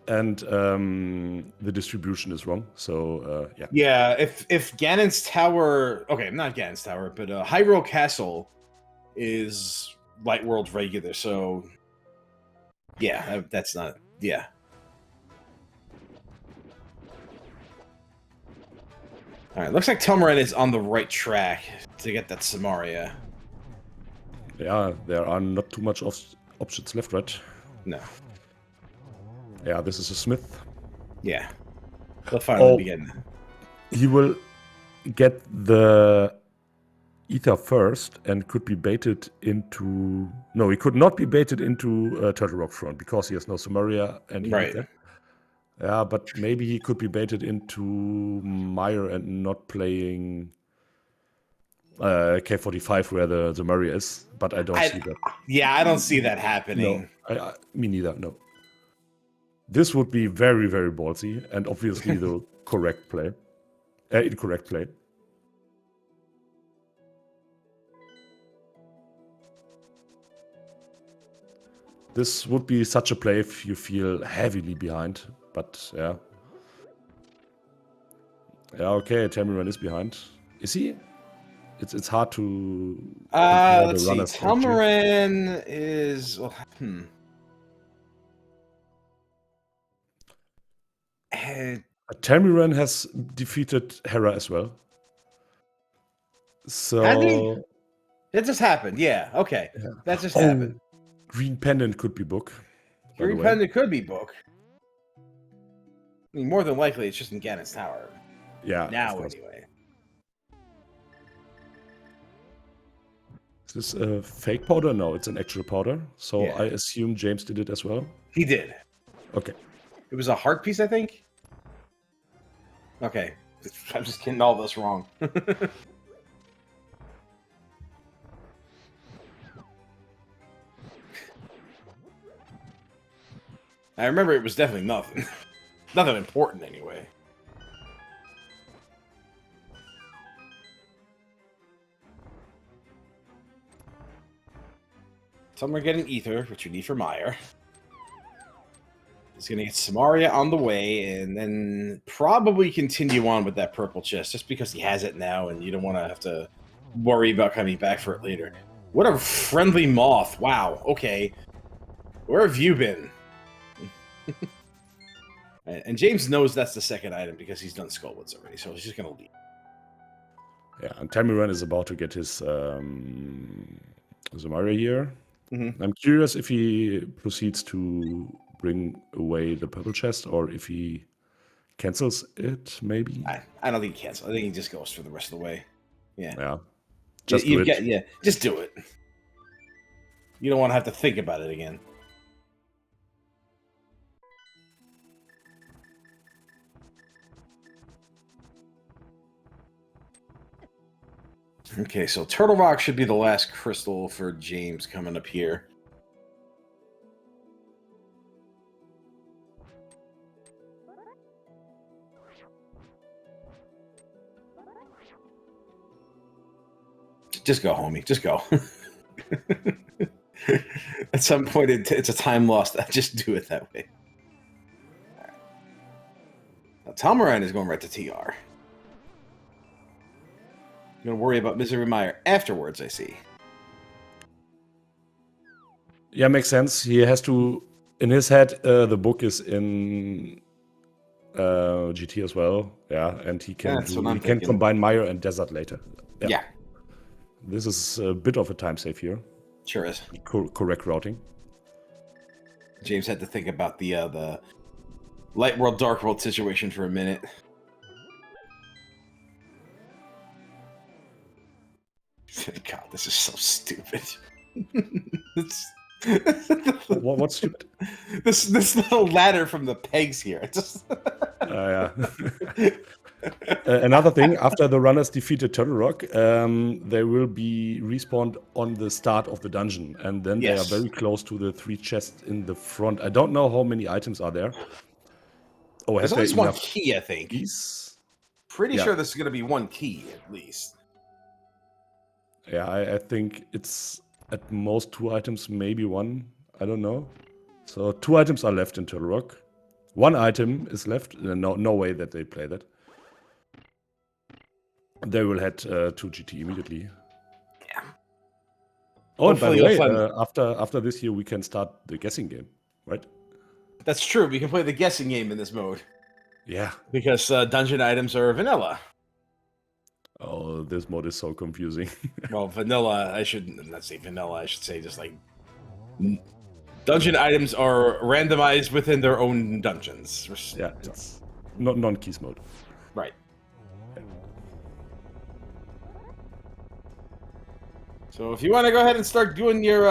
and the distribution is wrong. So yeah. Yeah, if Ganon's tower, okay, not Ganon's tower, but Hyrule Castle is Light World regular, so yeah, that's not, yeah. All right, looks like Telmiran is on the right track to get that Samaria. Yeah, there are not too much options left, right? No. Yeah, this is a smith. Yeah. They'll finally begin. He will get the ether first and could be baited into... No, he could not be baited into Turtle Rock Front because he has no Samaria and Right. Ether. Yeah, but maybe he could be baited into Mire and not playing K45 where the Murray is, but I don't see that. Yeah, I don't see that happening. No, me neither, no. This would be very, very ballsy, and obviously the incorrect play. This would be such a play if you feel heavily behind, but yeah. Yeah, okay, Telmiran is behind. Is he? It's hard to... Let's see. Telmiran is... Well, Telmiran has defeated Hera as well. So... It just happened, yeah. Okay. Yeah. That just happened. Green Pendant could be book. Green Pendant could be book. I mean, more than likely, it's just in Ganon's tower. Yeah. Now, anyway. Is this a fake powder? No, it's an actual powder. So yeah. I assume James did it as well? He did. Okay. It was a heart piece, I think? Okay. I'm just getting all this wrong. I remember it was definitely nothing. Nothing important, anyway. Some are getting Ether, which you need for Mire. He's going to get Samaria on the way, and then probably continue on with that purple chest, just because he has it now, and you don't want to have to worry about coming back for it later. What a friendly moth. Wow, okay. Where have you been? And James knows that's the second item because he's done Skullwoods already, so he's just going to leave. Yeah, and Telmiran is about to get his Samaria here. Mm-hmm. I'm curious if he proceeds to bring away the purple chest or if he cancels it, maybe. I don't think he cancels. I think he just goes for the rest of the way. Yeah. Yeah. Just do it. Yeah, just do it. You don't want to have to think about it again. Okay, so Turtle Rock should be the last crystal for James coming up here. Just go, homie. Just go. At some point, it's a time lost. Just do it that way. All right. Now, Telmiran is going right to TR. You're going to worry about Misery Mire afterwards, I see. Yeah, makes sense. He has to... In his head, the book is in GT as well. Yeah, and he can combine Mire and Desert later. Yeah. This is a bit of a time save here. Sure is. Correct routing. James had to think about the Light World, Dark World situation for a minute. God, this is so stupid. What's stupid? This little ladder from the pegs here. It just. Yeah. Another thing, after the runners defeated Turtle Rock, they will be respawned on the start of the dungeon, and then they are Yes. very close to the 3 chests in the front. I don't know how many items are there. Oh, There's have at they least one enough key, I think. keys? Pretty Yeah. sure this is going to be one key, at least. Yeah, I think it's at most 2 items, maybe 1. I don't know. So 2 items are left in Turtle Rock. 1 item is left. No way that they play that. They will head to GT immediately. Yeah. Oh, and by the Hopefully way, after this year, we can start the guessing game, right? That's true. We can play the guessing game in this mode. Yeah. Because dungeon items are vanilla. Oh, this mode is so confusing. Well, vanilla, I should not say vanilla, I should say just like... Dungeon items are randomized within their own dungeons. Yeah, it's not non-keys mode. Right. So if you want to go ahead and start doing your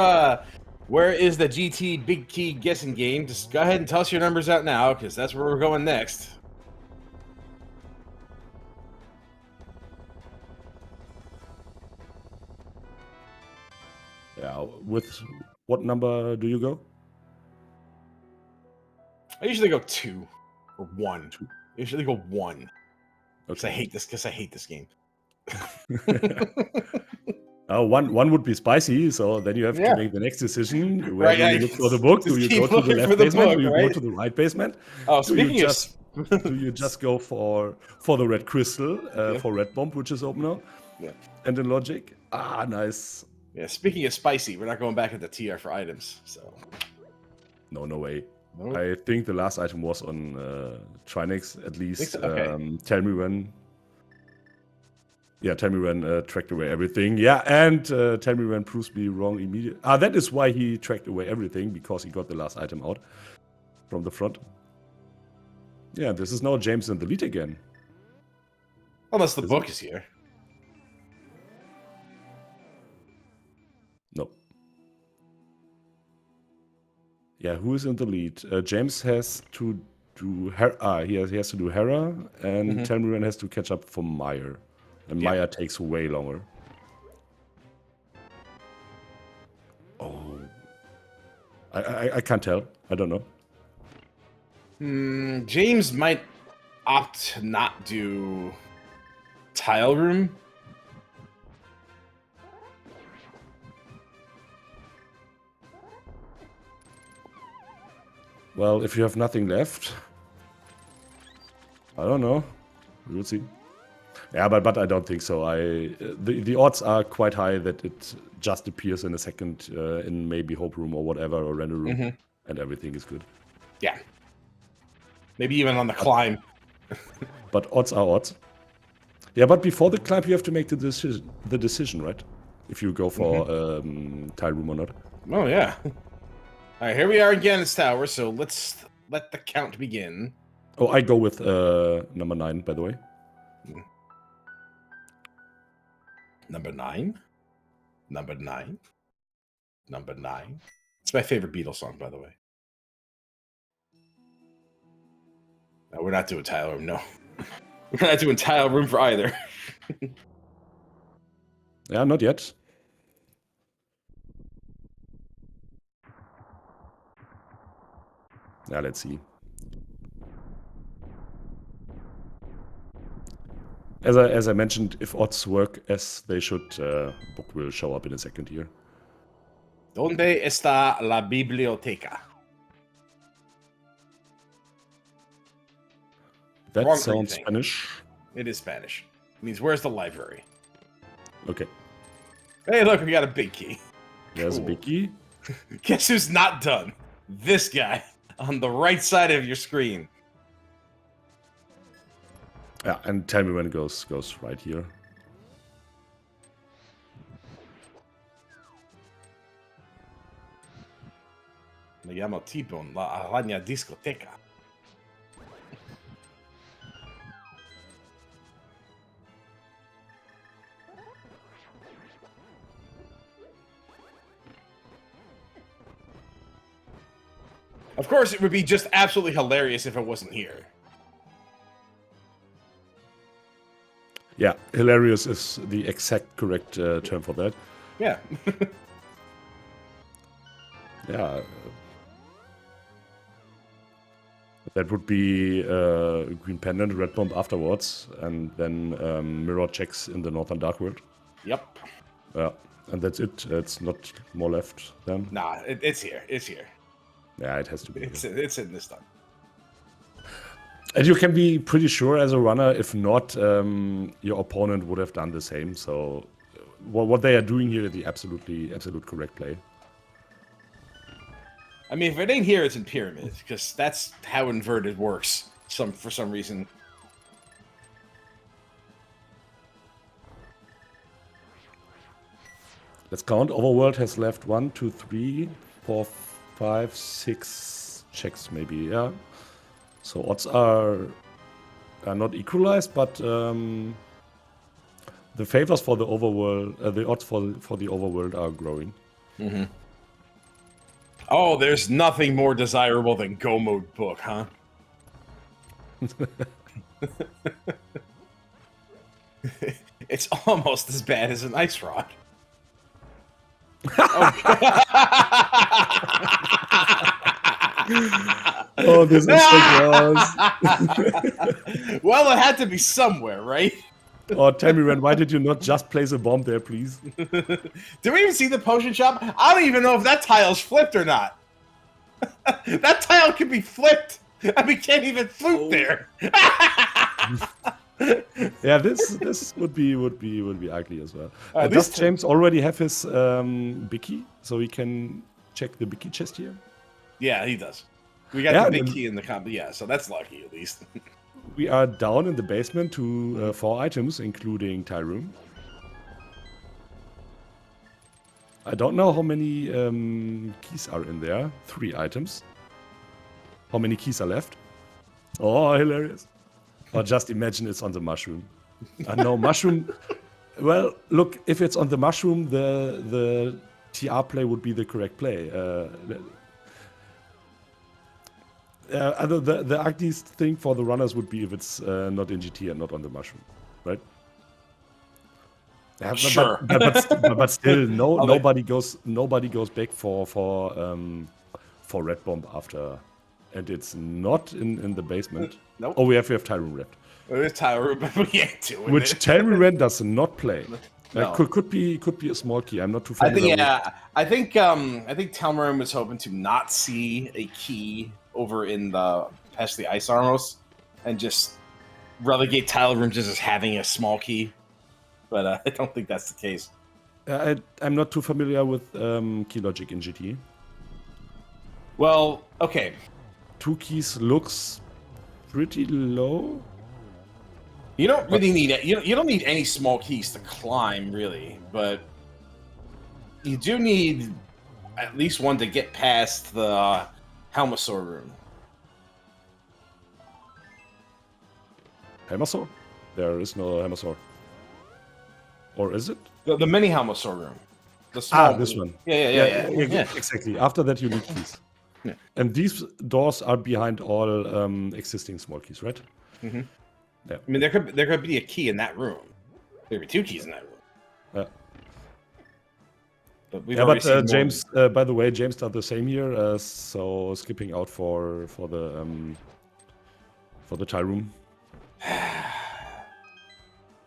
where is the GT big key guessing game, just go ahead and toss your numbers out now, because that's where we're going next. Yeah, with what number do you go? I usually go 2 or 1. 2. I usually go 1. Because Okay. I hate this game. One would be spicy, so then you have Yeah. to make the next decision. Where Right, do you look for the book? Do you go to the left basement? Do you go to the right basement? Oh, Do you speaking just of... do you just go for the red crystal, for red bomb, which is open now? Yeah. And in logic? Ah, nice. Yeah, speaking of spicy, we're not going back into TR for items, so... No way. Nope. I think the last item was on Trinex, at least. So? Okay. Telmiran. Yeah, Telmiran tracked away everything. Yeah, and Telmiran proves to be wrong immediately. Ah, that is why he tracked away everything, because he got the last item out from the front. Yeah, this is now James in the lead again. Unless the book is here. No. Yeah, who is in the lead? James has to do Hera. He has to do Hera, and Telmiran has to catch up for Meyer. And Meyer takes way longer. Oh. I can't tell. I don't know. James might opt to not do tile room. Well, if you have nothing left, I don't know. We'll see. Yeah, but I don't think so. The odds are quite high that it just appears in a second in maybe Hope Room or whatever, or Render Room, and everything is good. Yeah. Maybe even on the climb. But odds are odds. Yeah, but before the climb, you have to make the decision, right? If you go for tile room or not. Oh, yeah. All right, here we are in Ganon's Tower, so let's let the count begin. Oh, I go with number 9, by the way. Number 9? Number 9? Number 9? It's my favorite Beatles song, by the way. No, we're not doing tile room, no. We're not doing tile room for either. Yeah, not yet. Yeah, let's see. As I mentioned, if odds work as they should, book will show up in a second here. ¿Dónde está la biblioteca? That Wrong sounds thing. Spanish. It is Spanish. It means, where's the library? Okay. Hey, look, we got a big key. There's a big key. Guess who's not done? This guy on the right side of your screen. Yeah, and tell me when it goes right here. Me llamo tipo la araña discoteca. Of course, it would be just absolutely hilarious if it wasn't here. Yeah, hilarious is the exact correct term for that. Yeah. Yeah. That would be Green Pendant, Red Bomb afterwards, and then Mirror checks in the Northern Dark World. Yep. Yeah, and that's it. It's not more left then. Nah, it's here. It's here. Yeah, it has to be. It's in this time. And you can be pretty sure as a runner, if not, your opponent would have done the same. So what they are doing here is the absolute correct play. I mean, if it ain't here, it's in Pyramid, because that's how inverted works. For some reason. Let's count. Overworld has left 1, 2, 3, 4, 5, 6 checks, maybe. Yeah. So odds are not equalized, but the favors for the overworld, the odds for the overworld are growing. Mm-hmm. Oh, there's nothing more desirable than Go Mode Book, huh? It's almost as bad as an Ice Rod. Oh, this is so gross. Well, it had to be somewhere, right? Oh, Telmiran, why did you not just place a bomb there, please? Do we even see the potion shop? I don't even know if that tile's flipped or not. That tile could be flipped, and we can't even flute there. Yeah, this would be ugly as well. Does James already have his big key, so we can check the big key chest here? Yeah, he does. We got the big key in the combo. Yeah, so that's lucky at least. We are down in the basement to 4 items, including Tile Room. I don't know how many keys are in there. 3 items. How many keys are left? Oh, hilarious. Or just imagine it's on the mushroom. No, mushroom. Well, look, if it's on the mushroom, the TR play would be the correct play. The ugliest thing for the runners would be if it's not in GT and not on the mushroom, right? Yeah, sure, but still, nobody goes back for Red Bomb after, and it's not in the basement. Nope. Oh, we have Tyrone Red. There's Tyrone, but we ain't doing which Tyrone Red does not play. No. Could be a small key. I'm not too familiar. I think Telmiran was hoping to not see a key over in the past the Ice Armos and just relegate Tile Room just as having a small key. But I don't think that's the case. I'm not too familiar with key logic in GT. Well, okay. 2 keys looks pretty low. You don't really need it. You don't need any small keys to climb, really, but you do need at least one to get past the Helmasaur room. Helmasaur? There is no Helmasaur. Or is it? The mini Helmasaur room. The small this one. Yeah. Exactly. After that, you need keys. Yeah. And these doors are behind all existing small keys, right? Mm-hmm. Yeah. I mean, there could be a key in that room. There could be 2 keys in that room. But James, by the way, James did the same here. So skipping out for the Tile Room.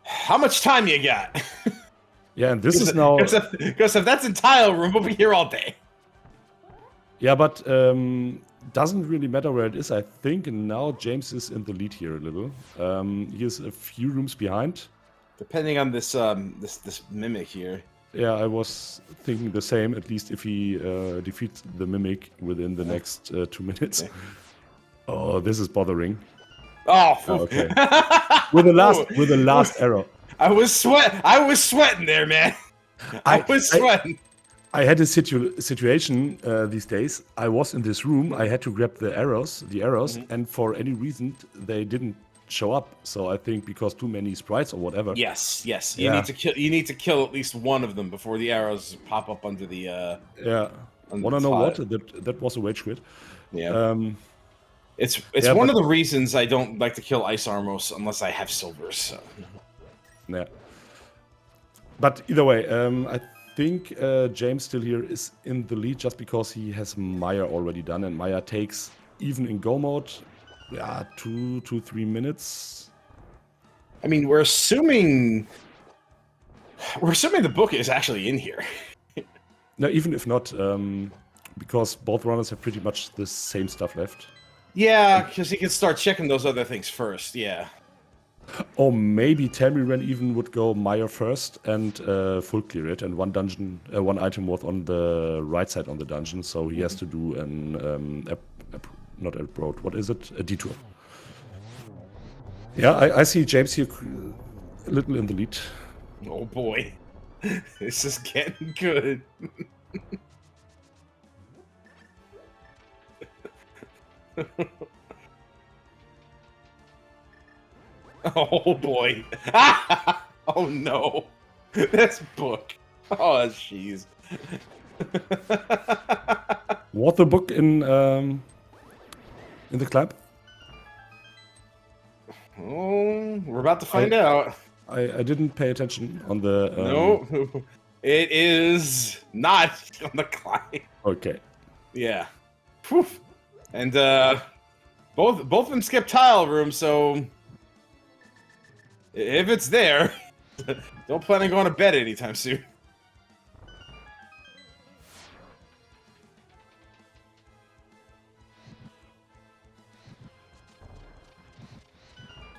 How much time you got? Yeah, and this is now because if that's in Tile Room, we'll be here all day. Yeah, but doesn't really matter where it is. I think now James is in the lead here a little. He is a few rooms behind. Depending on this this mimic here. Yeah, I was thinking the same. At least if he defeats the mimic within the next 2 minutes. Okay. Oh, this is bothering. Oh, okay. with the last arrow. I was sweating there, man. I was sweating. I had a situation these days. I was in this room. I had to grab the arrows, and for any reason they didn't show up. So I think because too many sprites or whatever. Yes. You need to kill at least one of them before the arrows pop up under the. Yeah. Wanna know what? That was a rage quit. Yeah. It's one of the reasons I don't like to kill Ice Armos unless I have silvers. So. Yeah. But either way, I think James still here is in the lead just because he has Maya already done, and Maya takes, even in go mode, yeah, 2 to 3 minutes. I mean, we're assuming the book is actually in here. No, even if not, because both runners have pretty much the same stuff left. Yeah, because he can start checking those other things first. Yeah. Or maybe Telmiran even would go Maya first and full clear it, and one item was on the right side on the dungeon, so he has to do an not a road. What is it? A detour. Yeah, I see James here a little in the lead. Oh boy, this is getting good. Oh boy. Oh no. This book. Oh jeez. Was the book in the club? Oh, we're about to find out. I didn't pay attention on the. No, it is not on the client. Okay. Yeah. Whew. And both of them skip tile room, so if it's there, don't plan on going to bed anytime soon.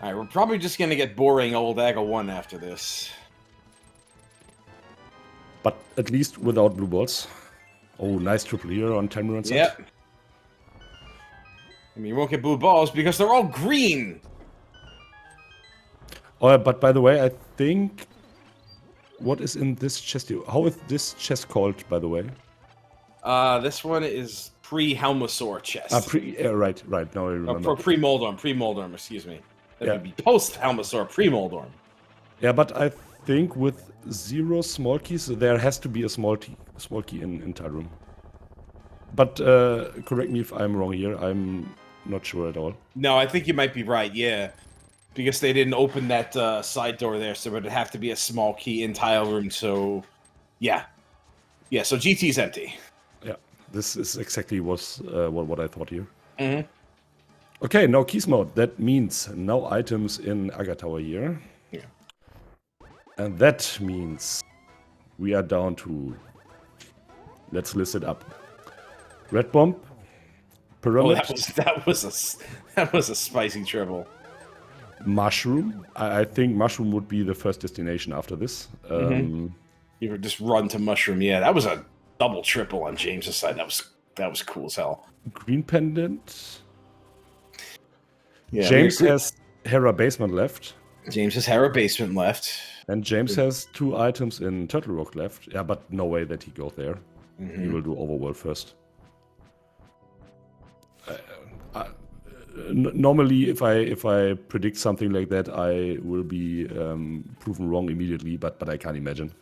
Alright, we're probably just gonna get boring old Aga 1 after this. But at least without blue balls. Oh, nice triple here on Telmiran's side. Yep. I mean, you won't get blue balls because they're all green! Oh, but by the way, I think... What is in this chest here? How is this chest called, by the way? This one is pre-Helmosaur chest. Right. Now I remember. Pre-Moldorm, excuse me. That would be post-Helmosaur, pre-Moldorm. Yeah, but I think with 0 small keys, there has to be a small key in tile room. But correct me if I'm wrong here. I'm not sure at all. No, I think you might be right, yeah. Because they didn't open that side door there, so it would have to be a small key in tile room, so... Yeah. Yeah, so GT's empty. Yeah, this is exactly what I thought here. Mm-hmm. Okay, now keys mode. That means no items in Aga Tower here. Yeah. And that means we are down to... Let's list it up. Red Bomb. Pyramid. Oh, that was a spicy triple. Mushroom. I think Mushroom would be the first destination after this. You would just run to Mushroom. Yeah, that was a double triple on James's side. That was cool as hell. Green Pendant. Yeah, James has Hera Basement left. James has Hera Basement left. And James has 2 items in Turtle Rock left. Yeah, but no way that he goes there. He will do Overworld first. Normally, if I predict something like that, I will be proven wrong immediately, but I can't imagine.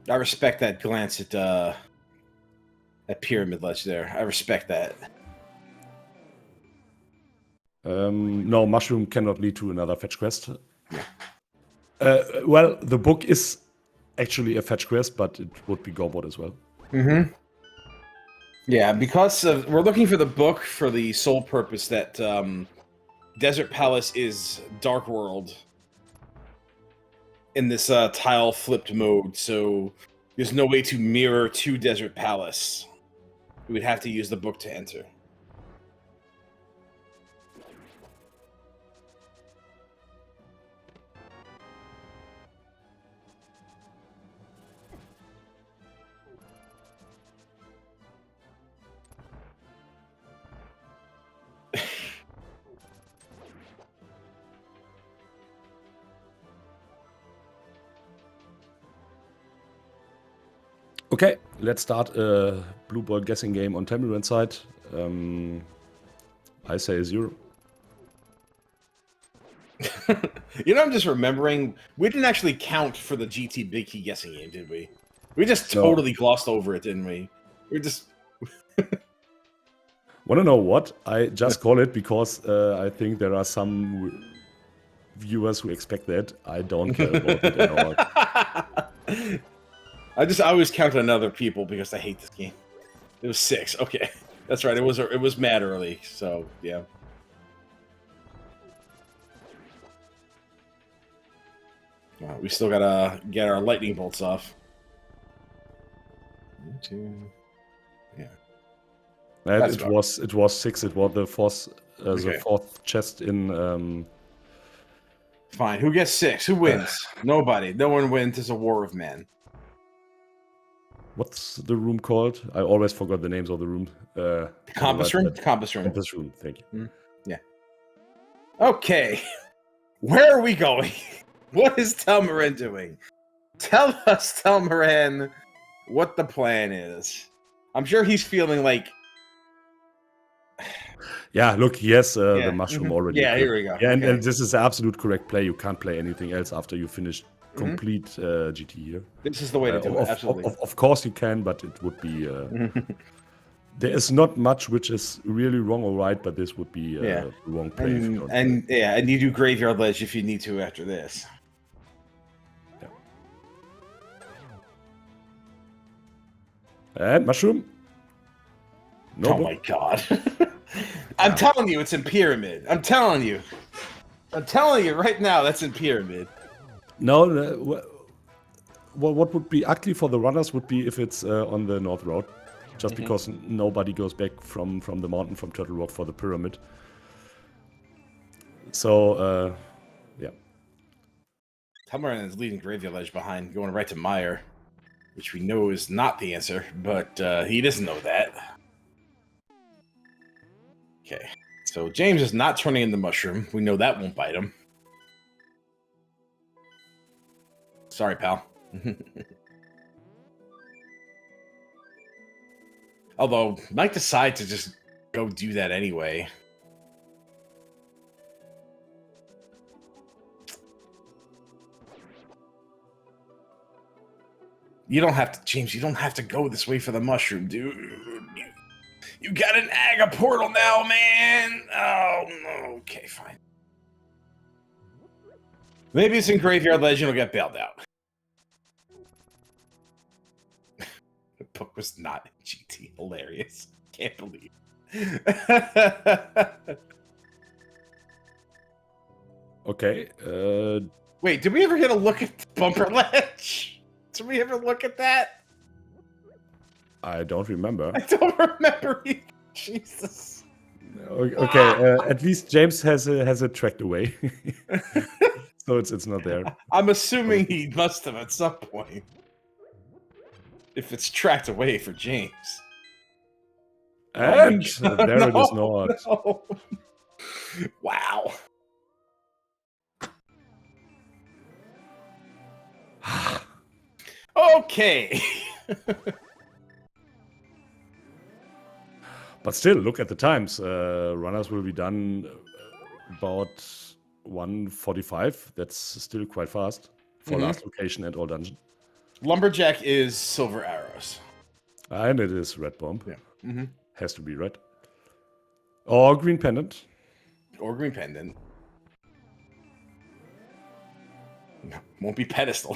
I respect that glance at that pyramid ledge there. I respect that. No, Mushroom cannot lead to another fetch quest. Well, the book is actually a fetch quest, but it would be Gobot as well. Yeah, because we're looking for the book for the sole purpose that Desert Palace is Dark World in this tile flipped mode, so there's no way to mirror to Desert Palace. We would have to use the book to enter. Okay, let's start a blue ball guessing game on Telmiran side. I say 0. You know, I'm just remembering, we didn't actually count for the GT Big Key guessing game, did we? We just totally glossed over it, didn't we? We just... Want to know what? I just call it because I think there are some viewers who expect that. I don't care about it at all. I always count on other people because I hate this game. It was 6. Okay, that's right. It was mad early. So yeah. Well, we still gotta get our lightning bolts off. 1, 2. Yeah. It was 6. It was the Okay. fourth chest in. Fine. Who gets 6? Who wins? Nobody. No one wins. It's a war of men. What's the room called? I always forgot the names of the room. Compass room. Compass room. Compass room. Thank you. Yeah. Okay. Where are we going? What is Telmiran doing? Tell us, Telmiran, what the plan is. I'm sure he's feeling like... Yeah, look, he has the mushroom already. Yeah, here we go. Yeah, Okay. and this is the absolute correct play. You can't play anything else after you finish complete GT here. This is the way to do it, absolutely. Of course you can, but it would be... there is not much which is really wrong or right, but this would be wrong play. And you do Graveyard Ledge if you need to after this. Yeah. And mushroom. No. Oh my god. I'm telling you, it's in Pyramid. I'm telling you right now, that's in Pyramid. No, what would be ugly for the runners would be if it's on the North Road. Just because nobody goes back from the mountain from Turtle Rock for the pyramid. So, yeah. Telmiran is leading Graveyard Ledge behind, going right to Meyer, which we know is not the answer, but he doesn't know that. Okay, so James is not turning in the mushroom. We know that won't bite him. Sorry, pal. Although, might decide to just go do that anyway. You don't have to, James, you don't have to go this way for the mushroom, dude. You got an Aga portal now, man! Oh, okay, fine. Maybe it's in Graveyard Legend, will get bailed out. The book was not in GT. Hilarious. Can't believe it. Okay. Wait, did we ever get a look at the bumper ledge? Did we ever look at that? I don't remember. I don't remember either. Jesus. Okay, at least James has it tracked away. So it's not there. I'm assuming he must have at some point. If it's tracked away for James. And there it is not. No. Wow. Okay. But still, look at the times. Runners will be done about 1:45. That's still quite fast for last location and all dungeon. Lumberjack is silver arrows. And it is red bomb. Yeah. Has to be red. Or green pendant. Or green pendant. No, won't be pedestal.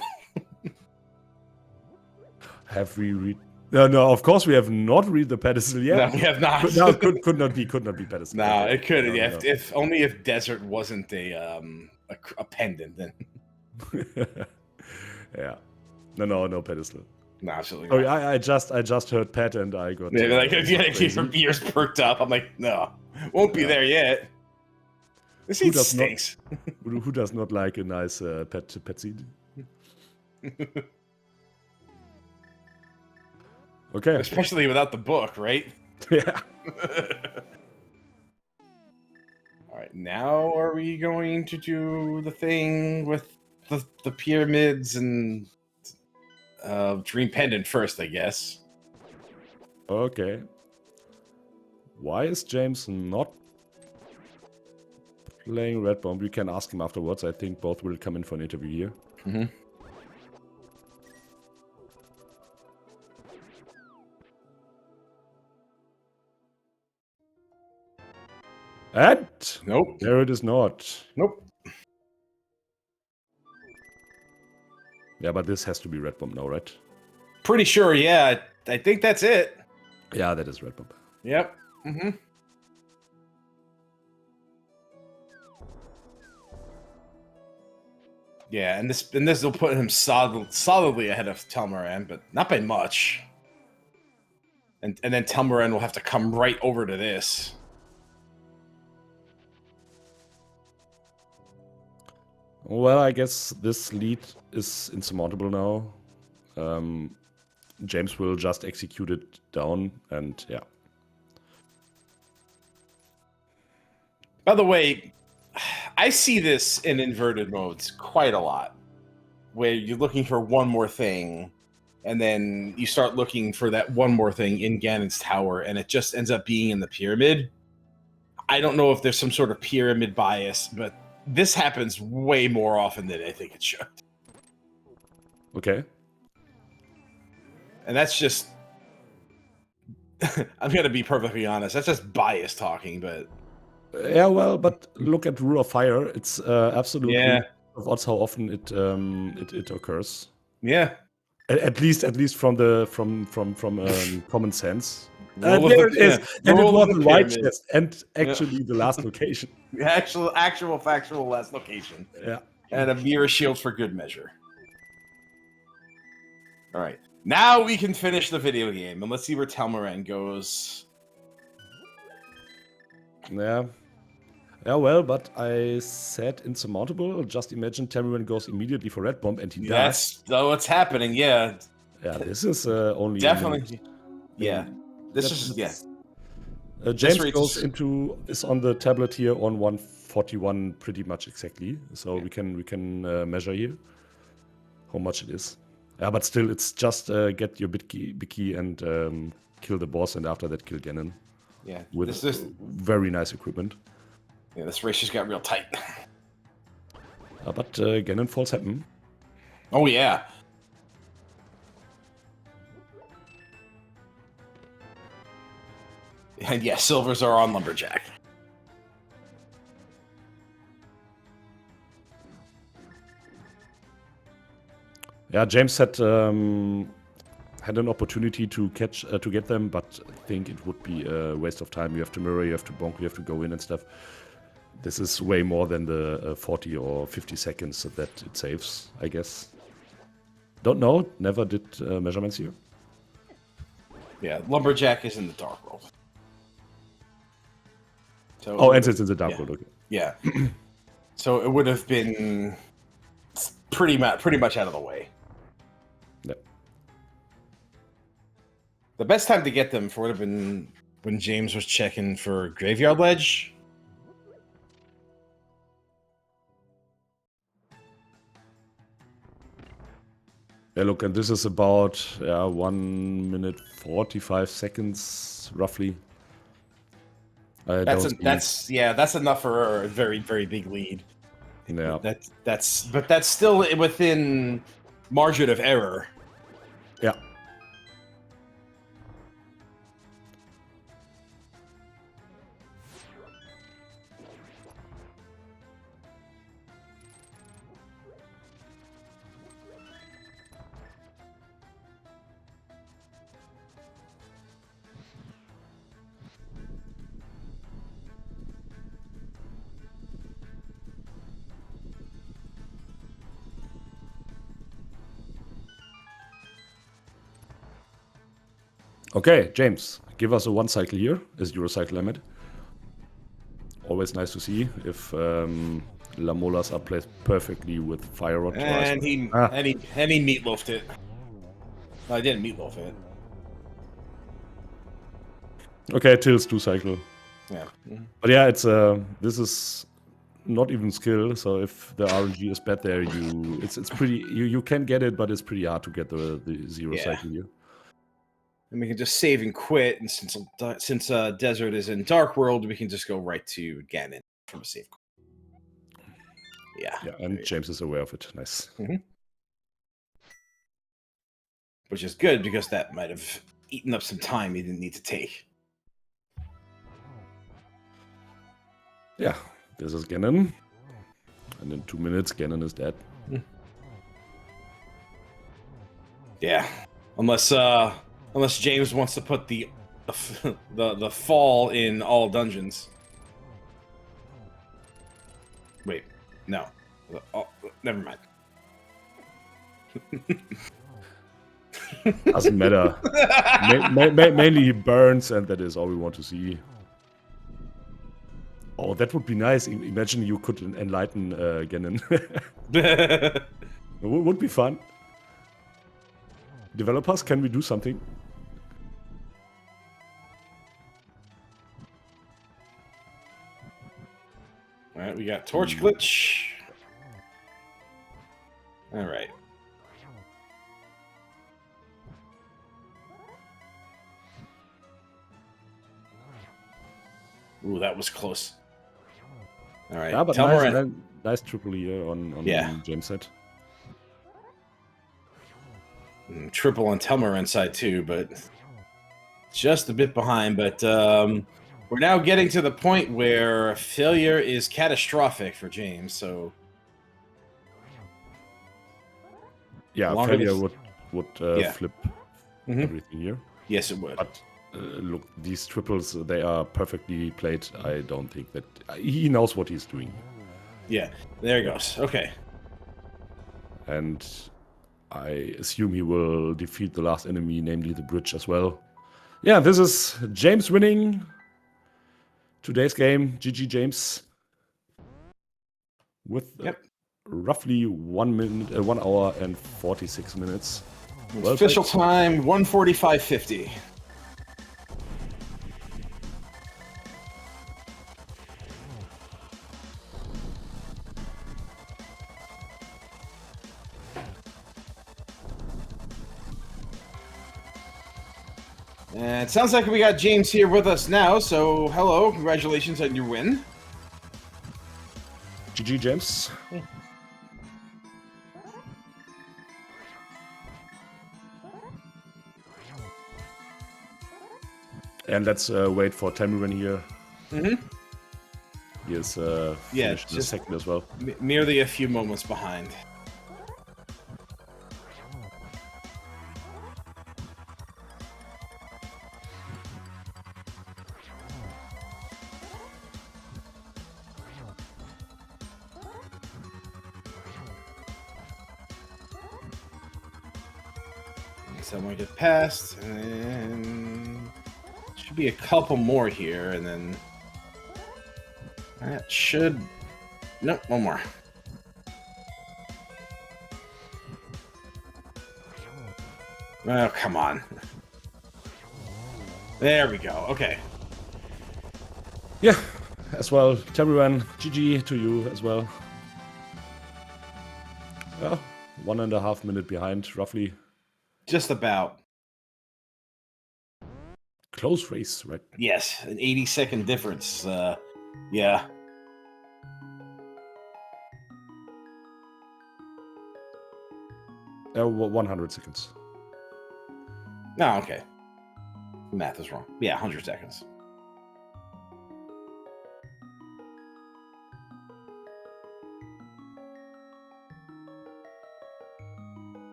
Have we read? No, of course we have not read the pedestal yet. No, we have not. Could not be pedestal. No, it couldn't. No, No. If only if desert wasn't a pendant, then. Yeah. No pedestal. No, absolutely. Oh, yeah, I just heard pet and I got. Yeah, like your ears perked up. I'm like, no, won't be there yet. This seed stinks. Who does not like a nice pet seed? Okay. Especially without the book, right? Yeah. All right, now are we going to do the thing with the pyramids and Dream Pendant first, I guess? Okay. Why is James not playing Red Bomb? We can ask him afterwards. I think both will come in for an interview here. And Nope. there it is not. Nope. Yeah, but this has to be red bomb now, right? Pretty sure, yeah. I think that's it. Yeah, that is red bomb. Yep. Mm-hmm. Yeah, and this will put him solidly ahead of Telmiran, but not by much. And then Telmiran will have to come right over to this. Well, I guess this lead is insurmountable now. James will just execute it down, and yeah. By the way, I see this in inverted modes quite a lot, where you're looking for one more thing, and then you start looking for that one more thing in Ganon's tower, and it just ends up being in the pyramid. I don't know if there's some sort of pyramid bias, but this happens way more often than I think it should. Okay. And that's just... I'm going to be perfectly honest. That's just bias talking, but... Yeah, well, but look at Rule of Fire. It's absolutely of odds how often it occurs. Yeah. At least from common sense. There it is, and it was the right chest, and actually the last location. Actual factual last location. Yeah. And a mirror shield for good measure. All right. Now we can finish the video game, and let's see where Telmiran goes. Yeah. Yeah, well, but I said insurmountable. Just imagine Telmiran goes immediately for red bomb, and he does. That's what's happening, yeah. Yeah, this is only... Definitely. Yeah. This is, yeah. James is on the tablet here on 141 pretty much exactly. So we can measure here how much it is. Yeah, but still, it's just get your big key and kill the boss, and after that kill Ganon. Yeah. With very nice equipment. Yeah, this race just got real tight. But Ganon falls happen. Oh, yeah. And yeah, silvers are on Lumberjack. Yeah, James had an opportunity to get them, but I think it would be a waste of time. You have to mirror, you have to bonk, you have to go in and stuff. This is way more than the 40 or 50 seconds that it saves, I guess. Don't know. Never did measurements here. Yeah, Lumberjack is in the Dark World. So and it's in the Dark World. Okay. Yeah. So it would have been pretty much out of the way. Yeah. The best time to get them would have been when James was checking for Graveyard Ledge. Yeah, look, and this is about 1 minute 45 seconds roughly. That's enough for a very, very big lead. Yeah. That's still within margin of error. Yeah. Okay, James, give us a one cycle here, as Euro cycle limit. Always nice to see if Lamolas are placed perfectly with Fire Rod. And he meatloafed it. No, I didn't meatloaf it. Okay, Tills 2 cycle. Yeah. But yeah, it's this is not even skill, so if the RNG is bad there, it's pretty you can get it, but it's pretty hard to get the zero cycle here. And we can just save and quit, and since Desert is in Dark World, we can just go right to Ganon from a save. Yeah. Yeah, and James is aware of it. Nice. Which is good, because that might have eaten up some time he didn't need to take. Yeah, this is Ganon. And in 2 minutes, Ganon is dead. Yeah, unless James wants to put the fall in all dungeons. Wait, no. Oh, never mind. Doesn't matter. Mainly he burns, and that is all we want to see. Oh, that would be nice. Imagine you could enlighten Ganon. It would be fun. Developers, can we do something? All right, we got torch glitch. All right. Ooh, that was close. All right. Yeah, but nice triple here on James' side. Triple on Telmiran side too, but just a bit behind. But we're now getting to the point where failure is catastrophic for James. So yeah, failure would flip everything here. Yes, it would. But look, these triples, they are perfectly played. I don't think that he knows what he's doing. Yeah, there he goes. Okay. And I assume he will defeat the last enemy, namely the bridge as well. Yeah, this is James winning today's game. GG, James. With roughly 1 hour and 46 minutes. Well official time 1:45:50. And it sounds like we got James here with us now, so hello, congratulations on your win. GG, James. And let's wait for Telmiran here. He is finished the second as well. Merely a few moments behind. Someone get past, and should be a couple more here, and then that should. Nope, one more. Oh, come on. There we go. Okay. Yeah, as well. Telmiran, GG to you as well. Well, 1.5 minutes behind, roughly. Just about. Close race, right? Yes, an 80-second difference. Yeah. Uh, 100 seconds. No, okay. Math is wrong. Yeah, 100 seconds.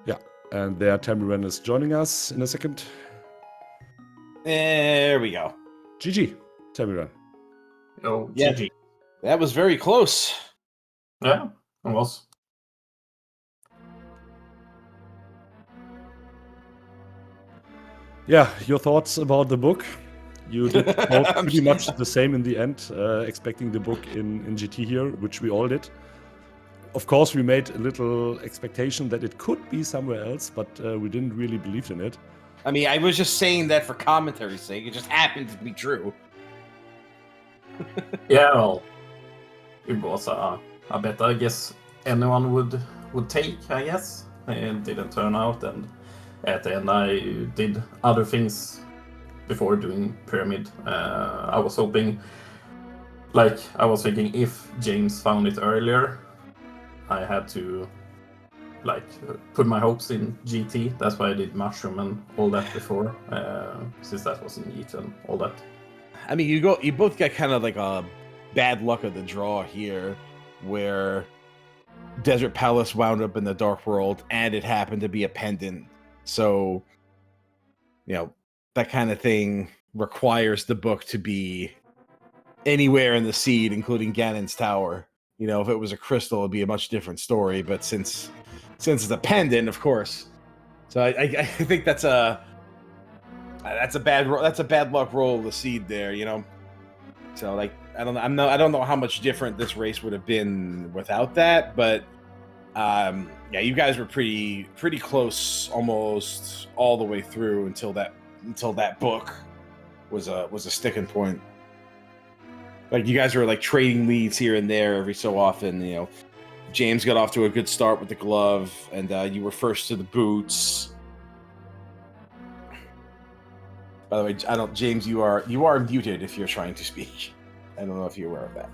Yeah, and there Telmiran is joining us in a second. There we go. GG, Telmiran. Oh, Yeah, GG. that was very close. Yeah, it was. Yeah, your thoughts about the book? You did both pretty much the same in the end, expecting the book in GT here, which we all did. Of course, we made a little expectation that it could be somewhere else, but we didn't really believe in it. I mean, I was just saying that for commentary's sake. It just happened to be true. Yeah, well, it was a bet I guess anyone would take, I guess. It didn't turn out, and at the end I did other things before doing Pyramid. I was hoping, like, I was thinking if James found it earlier, I had to, like, put my hopes in GT. That's why I did Mushroom and all that before, since that was in GT and all that. I mean, you both got kind of like a bad luck of the draw here, where Desert Palace wound up in the Dark World, and it happened to be a pendant. So, that kind of thing requires the book to be anywhere in the seed, including Ganon's Tower. If it was a crystal, it'd be a much different story. But since it's a pendant, of course. So I think that's a bad luck roll of the seed there. So like I don't know how much different this race would have been without that, but yeah, you guys were pretty close almost all the way through until that book was a sticking point. Like you guys were like trading leads here and there every so often. James got off to a good start with the glove, and you were first to the boots. By the way, James, you are muted if you're trying to speak. I don't know if you're aware of that.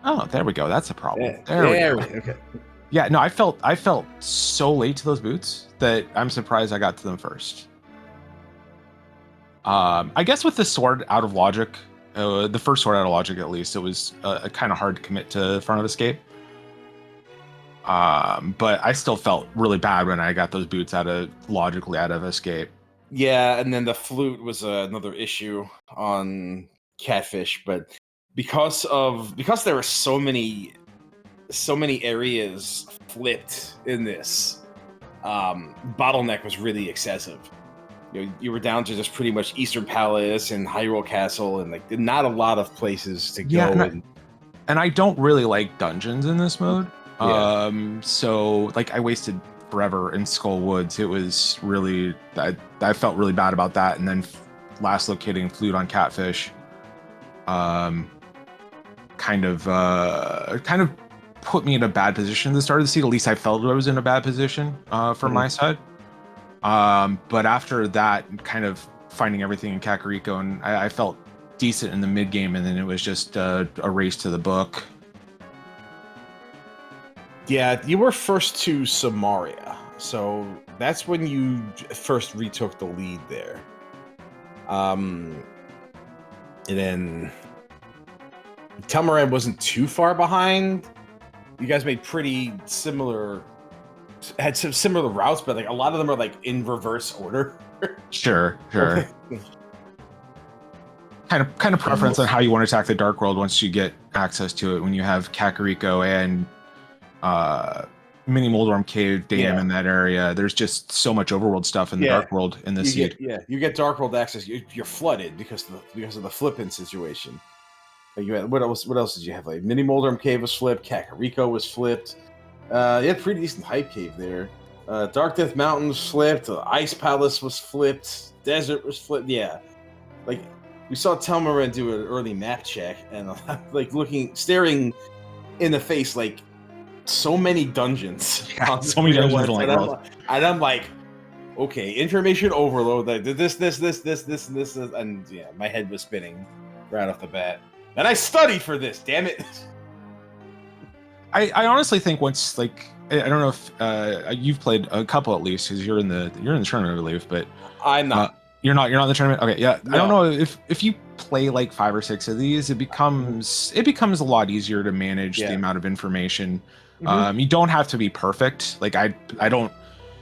Oh, there we go. That's a problem. Yeah, There we go. Okay. Yeah, no, I felt so late to those boots that I'm surprised I got to them first. I guess with the sword out of logic, the first sword out of logic at least, it was kind of hard to commit to front of escape. But I still felt really bad when I got those boots logically out of escape. Yeah, and then the flute was another issue on Catfish, but because there were so many areas flipped in this, bottleneck was really excessive. You were down to just pretty much Eastern Palace and Hyrule Castle, and like not a lot of places to go. And I don't really like dungeons in this mode. Yeah. So like I wasted forever in Skull Woods. It was really I felt really bad about that. And then last locating flute on Catfish, kind of put me in a bad position at the start of the seed. At least I felt I was in a bad position from my side. But after that, kind of finding everything in Kakariko, and I felt decent in the mid game, and then it was just a race to the book. Yeah, you were first to Samaria, so that's when you first retook the lead there. And then Telmiran wasn't too far behind. You guys made had some similar routes, but like a lot of them are like in reverse order. Sure. kind of preference on how you want to attack the Dark World once you get access to it. When you have Kakariko and Mini Moldorm Cave Dam in that area, there's just so much overworld stuff in the Dark World in this seed. You get Dark World access. You're flooded because of the flipping situation. Like you had, what else did you have? Like Mini Moldorm Cave was flipped. Kakariko was flipped. You had pretty decent Hype Cave there. Dark Death Mountain was flipped. Ice Palace was flipped. Desert was flipped. Yeah, like we saw Telmiran do an early map check and like staring in the face, like so many dungeons. Yeah, so many dungeons in Light and I'm like, okay, information overload. Like this, and yeah, my head was spinning right off the bat. And I studied for this, damn it. I honestly think once, like, I don't know if you've played a couple at least, because you're in the tournament, I believe, but I'm not. You're not in the tournament. Okay, yeah. No. I don't know if you play like 5 or 6 of these, it becomes a lot easier to manage the amount of information. Mm-hmm. You don't have to be perfect. Like I don't.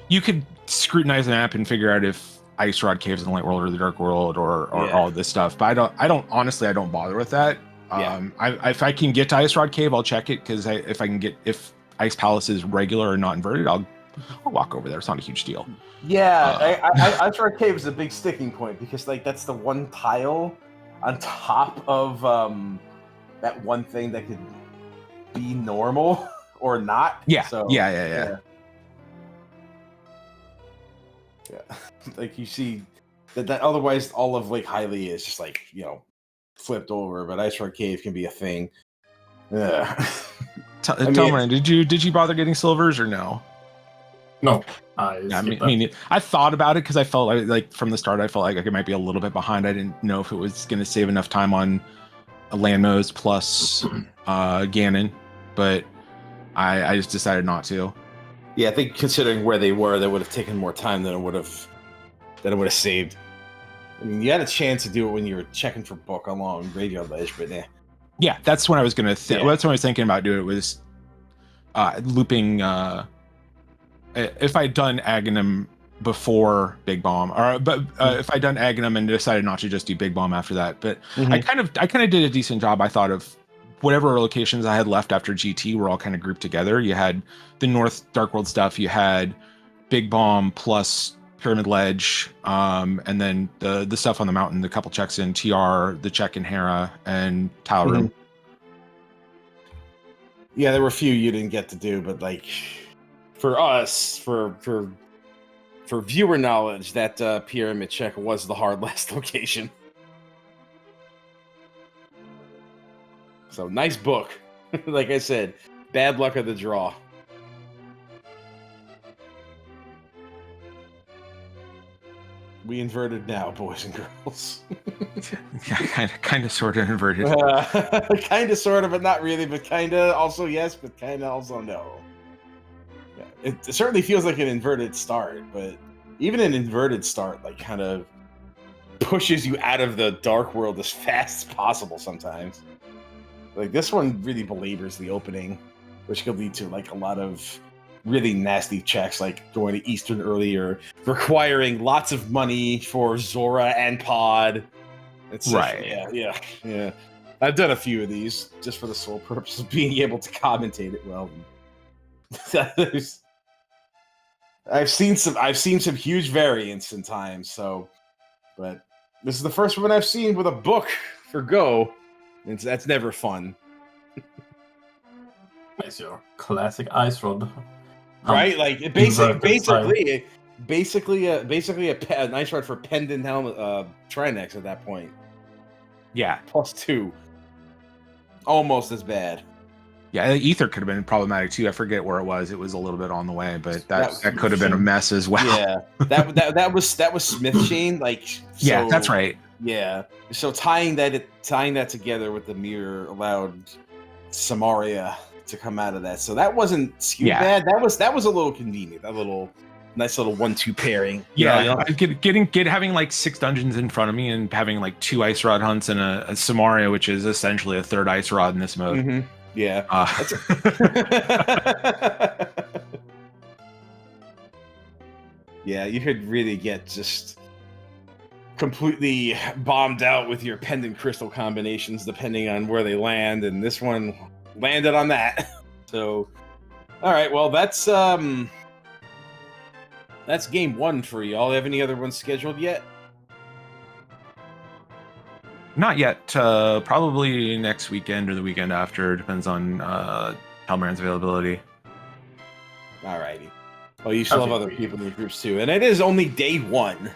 You could scrutinize an app and figure out if Ice Rod Caves in the Light World or the Dark World or all of this stuff. But I don't honestly bother with that. If I can get to Ice Rod Cave, I'll check it, because if Ice Palace is regular or not inverted, I'll walk over there. It's not a huge deal. Yeah, Ice Rod Cave is a big sticking point, because like that's the one tile on top of that one thing that could be normal or not. Yeah. So, Yeah. Like you see that otherwise all of Lake Hylia is just like, flipped over, but Ice Rod Cave can be a thing. Telmiran, did you bother getting silvers or no? No. I thought about it because I felt like from the start I felt like I might be a little bit behind. I didn't know if it was going to save enough time on Landmos plus Ganon, but I just decided not to. Yeah, I think considering where they were, that would have taken more time than it would have saved. I mean, you had a chance to do it when you were checking for book along Graveyard Ledge, but Yeah, that's when I was gonna. Yeah. That's when I was thinking about doing it. Was looping. If I'd done Aghanim before Big Bomb, or if I'd done Aghanim and decided not to just do Big Bomb after that, but I kind of did a decent job. I thought of whatever locations I had left after GT were all kind of grouped together. You had the North Dark World stuff. You had Big Bomb plus Pyramid Ledge, and then the stuff on the mountain, the couple checks in TR, the check in Hera, and Tile Room. Yeah, there were a few you didn't get to do, but like for us, for viewer knowledge, that pyramid check was the hard last location. So nice book. Like I said, bad luck of the draw. We inverted now, boys and girls. Yeah, kind of, sort of inverted. Kind of, sort of, but not really. But kind of, also yes, but kind of, also no. Yeah, it certainly feels like an inverted start, but even an inverted start, like, kind of pushes you out of the dark world as fast as possible sometimes. Like, this one really belabors the opening, which could lead to, like, a lot of really nasty checks, like going to Eastern earlier, requiring lots of money for Zora and Pod. It's right. Yeah. I've done a few of these just for the sole purpose of being able to commentate it well. I've seen some huge variance in time, so, but this is the first one I've seen with a book for Go. And that's never fun. It's your classic ice rod. Right, like basically an ice rod for Pendant Helmet Trinex at that point. Yeah, +2, almost as bad. Yeah, Ether could have been problematic too. I forget where it was. It was a little bit on the way, but that could have been a mess as well. Yeah, that was Smith Chain. Like, so, yeah, that's right. Yeah, so tying that together with the mirror allowed Samaria to come out of that. So that wasn't too bad. That was a little convenient. That little nice little 1-2 pairing. Yeah, you know? Having like 6 dungeons in front of me and having like 2 ice rod hunts and a Samaria, which is essentially a 3rd ice rod in this mode. Mm-hmm. Yeah. Yeah, you could really get just completely bombed out with your pendant crystal combinations depending on where they land, and this one landed on that. So, all right, well, that's game 1 for y'all. Have any other ones scheduled yet? Not yet. Probably next weekend or the weekend after. Depends on Telmiran's availability. Alrighty. Well, you still have other people in the groups too, and it is only day 1,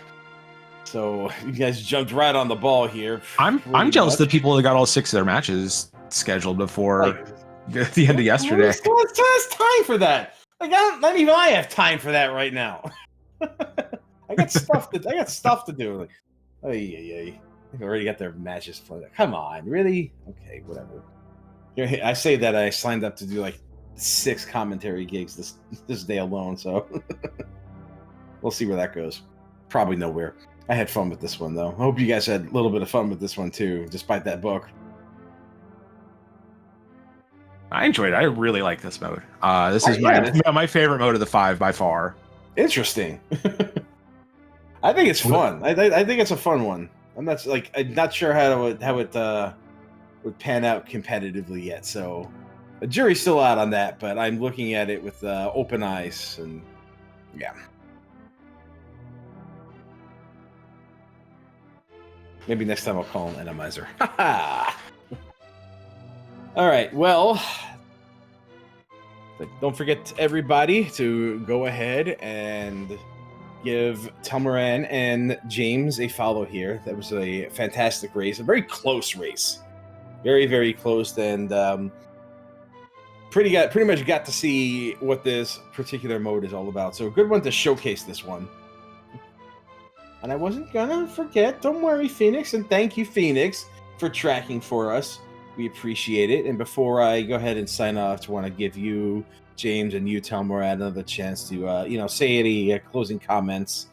so you guys jumped right on the ball here. I'm jealous of the people that got all 6 of their matches scheduled before the end of yesterday. It's time for that. Like, not even I have time for that right now. I got stuff to do. Like, They've already got their matches played. Come on, really? Okay, whatever. I say that I signed up to do like 6 commentary gigs this day alone, so we'll see where that goes. Probably nowhere. I had fun with this one, though. I hope you guys had a little bit of fun with this one, too, despite that book. I enjoyed it. I really like this mode. This is my favorite mode of the 5 by far. Interesting. I think it's fun. I think it's a fun one. I'm not sure how it would pan out competitively yet. So the jury's still out on that, but I'm looking at it with open eyes, and yeah. Maybe next time I'll call him Enemizer. All right, well, don't forget, everybody, to go ahead and give Telmiran and James a follow here. That was a fantastic race, a very close race. Very, very close, and pretty much got to see what this particular mode is all about. So a good one to showcase this one. And I wasn't gonna forget, don't worry, Phoenix, and thank you, Phoenix, for tracking for us. We appreciate it. And before I go ahead and sign off, I just want to give you, James, and you, Telmiran, another chance to, say any closing comments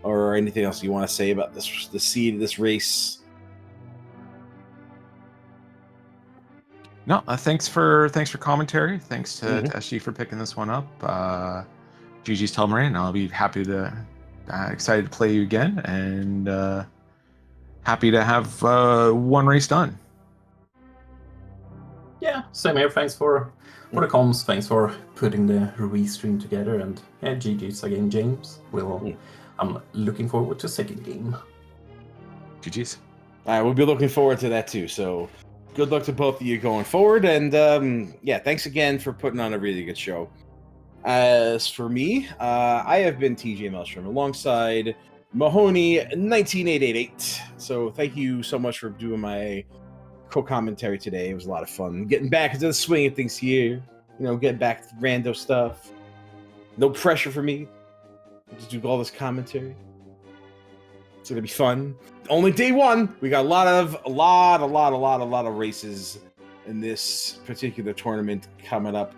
or anything else you want to say about this race? No, thanks for commentary. Thanks to Mhm. SG for picking this one up. GG's Telmiran. I'll be happy to excited to play you again, and happy to have one race done. Yeah, same here. Thanks for the comms. Thanks for putting the Ruiz stream together, and GG's again, James. I'm looking forward to second game. GG's. All right, we'll be looking forward to that too. So, good luck to both of you going forward, and yeah, thanks again for putting on a really good show. As for me, I have been TJ Maelstrom alongside Mahoney 19888. So, thank you so much for doing my co-commentary today. It was a lot of fun getting back into the swing of things here. You know, getting back to rando stuff. No pressure for me. Just do all this commentary. It's gonna be fun. Only day one. We got a lot of races in this particular tournament coming up.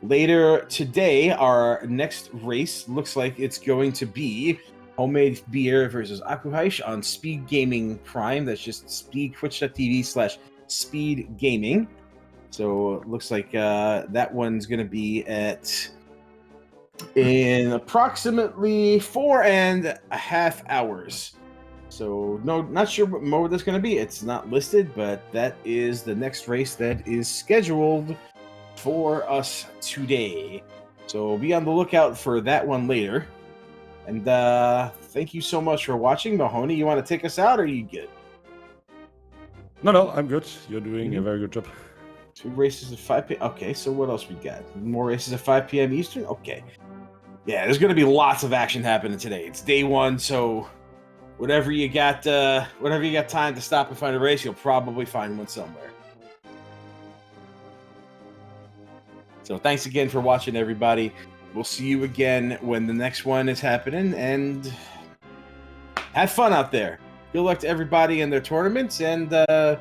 Later today, our next race looks like it's going to be Homemade Beer versus Akuhaish on SpeedGaming Prime. That's just twitch.tv/SpeedGaming. So it looks like that one's going to be in approximately 4.5 hours. So no, not sure what mode that's going to be. It's not listed, but that is the next race that is scheduled for us today. So be on the lookout for that one later. And thank you so much for watching. Mahoney, you want to take us out, or are you good? No, I'm good. You're doing a very good job. 2 races at 5 p.m. Okay, so what else we got? More races at 5 p.m. Eastern? Okay. Yeah, there's going to be lots of action happening today. It's day one, so whatever you got time to stop and find a race, you'll probably find one somewhere. So thanks again for watching, everybody. We'll see you again when the next one is happening, and have fun out there. Good luck to everybody in their tournaments, and have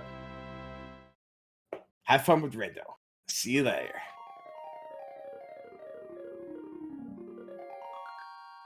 fun with Rendo. See you later.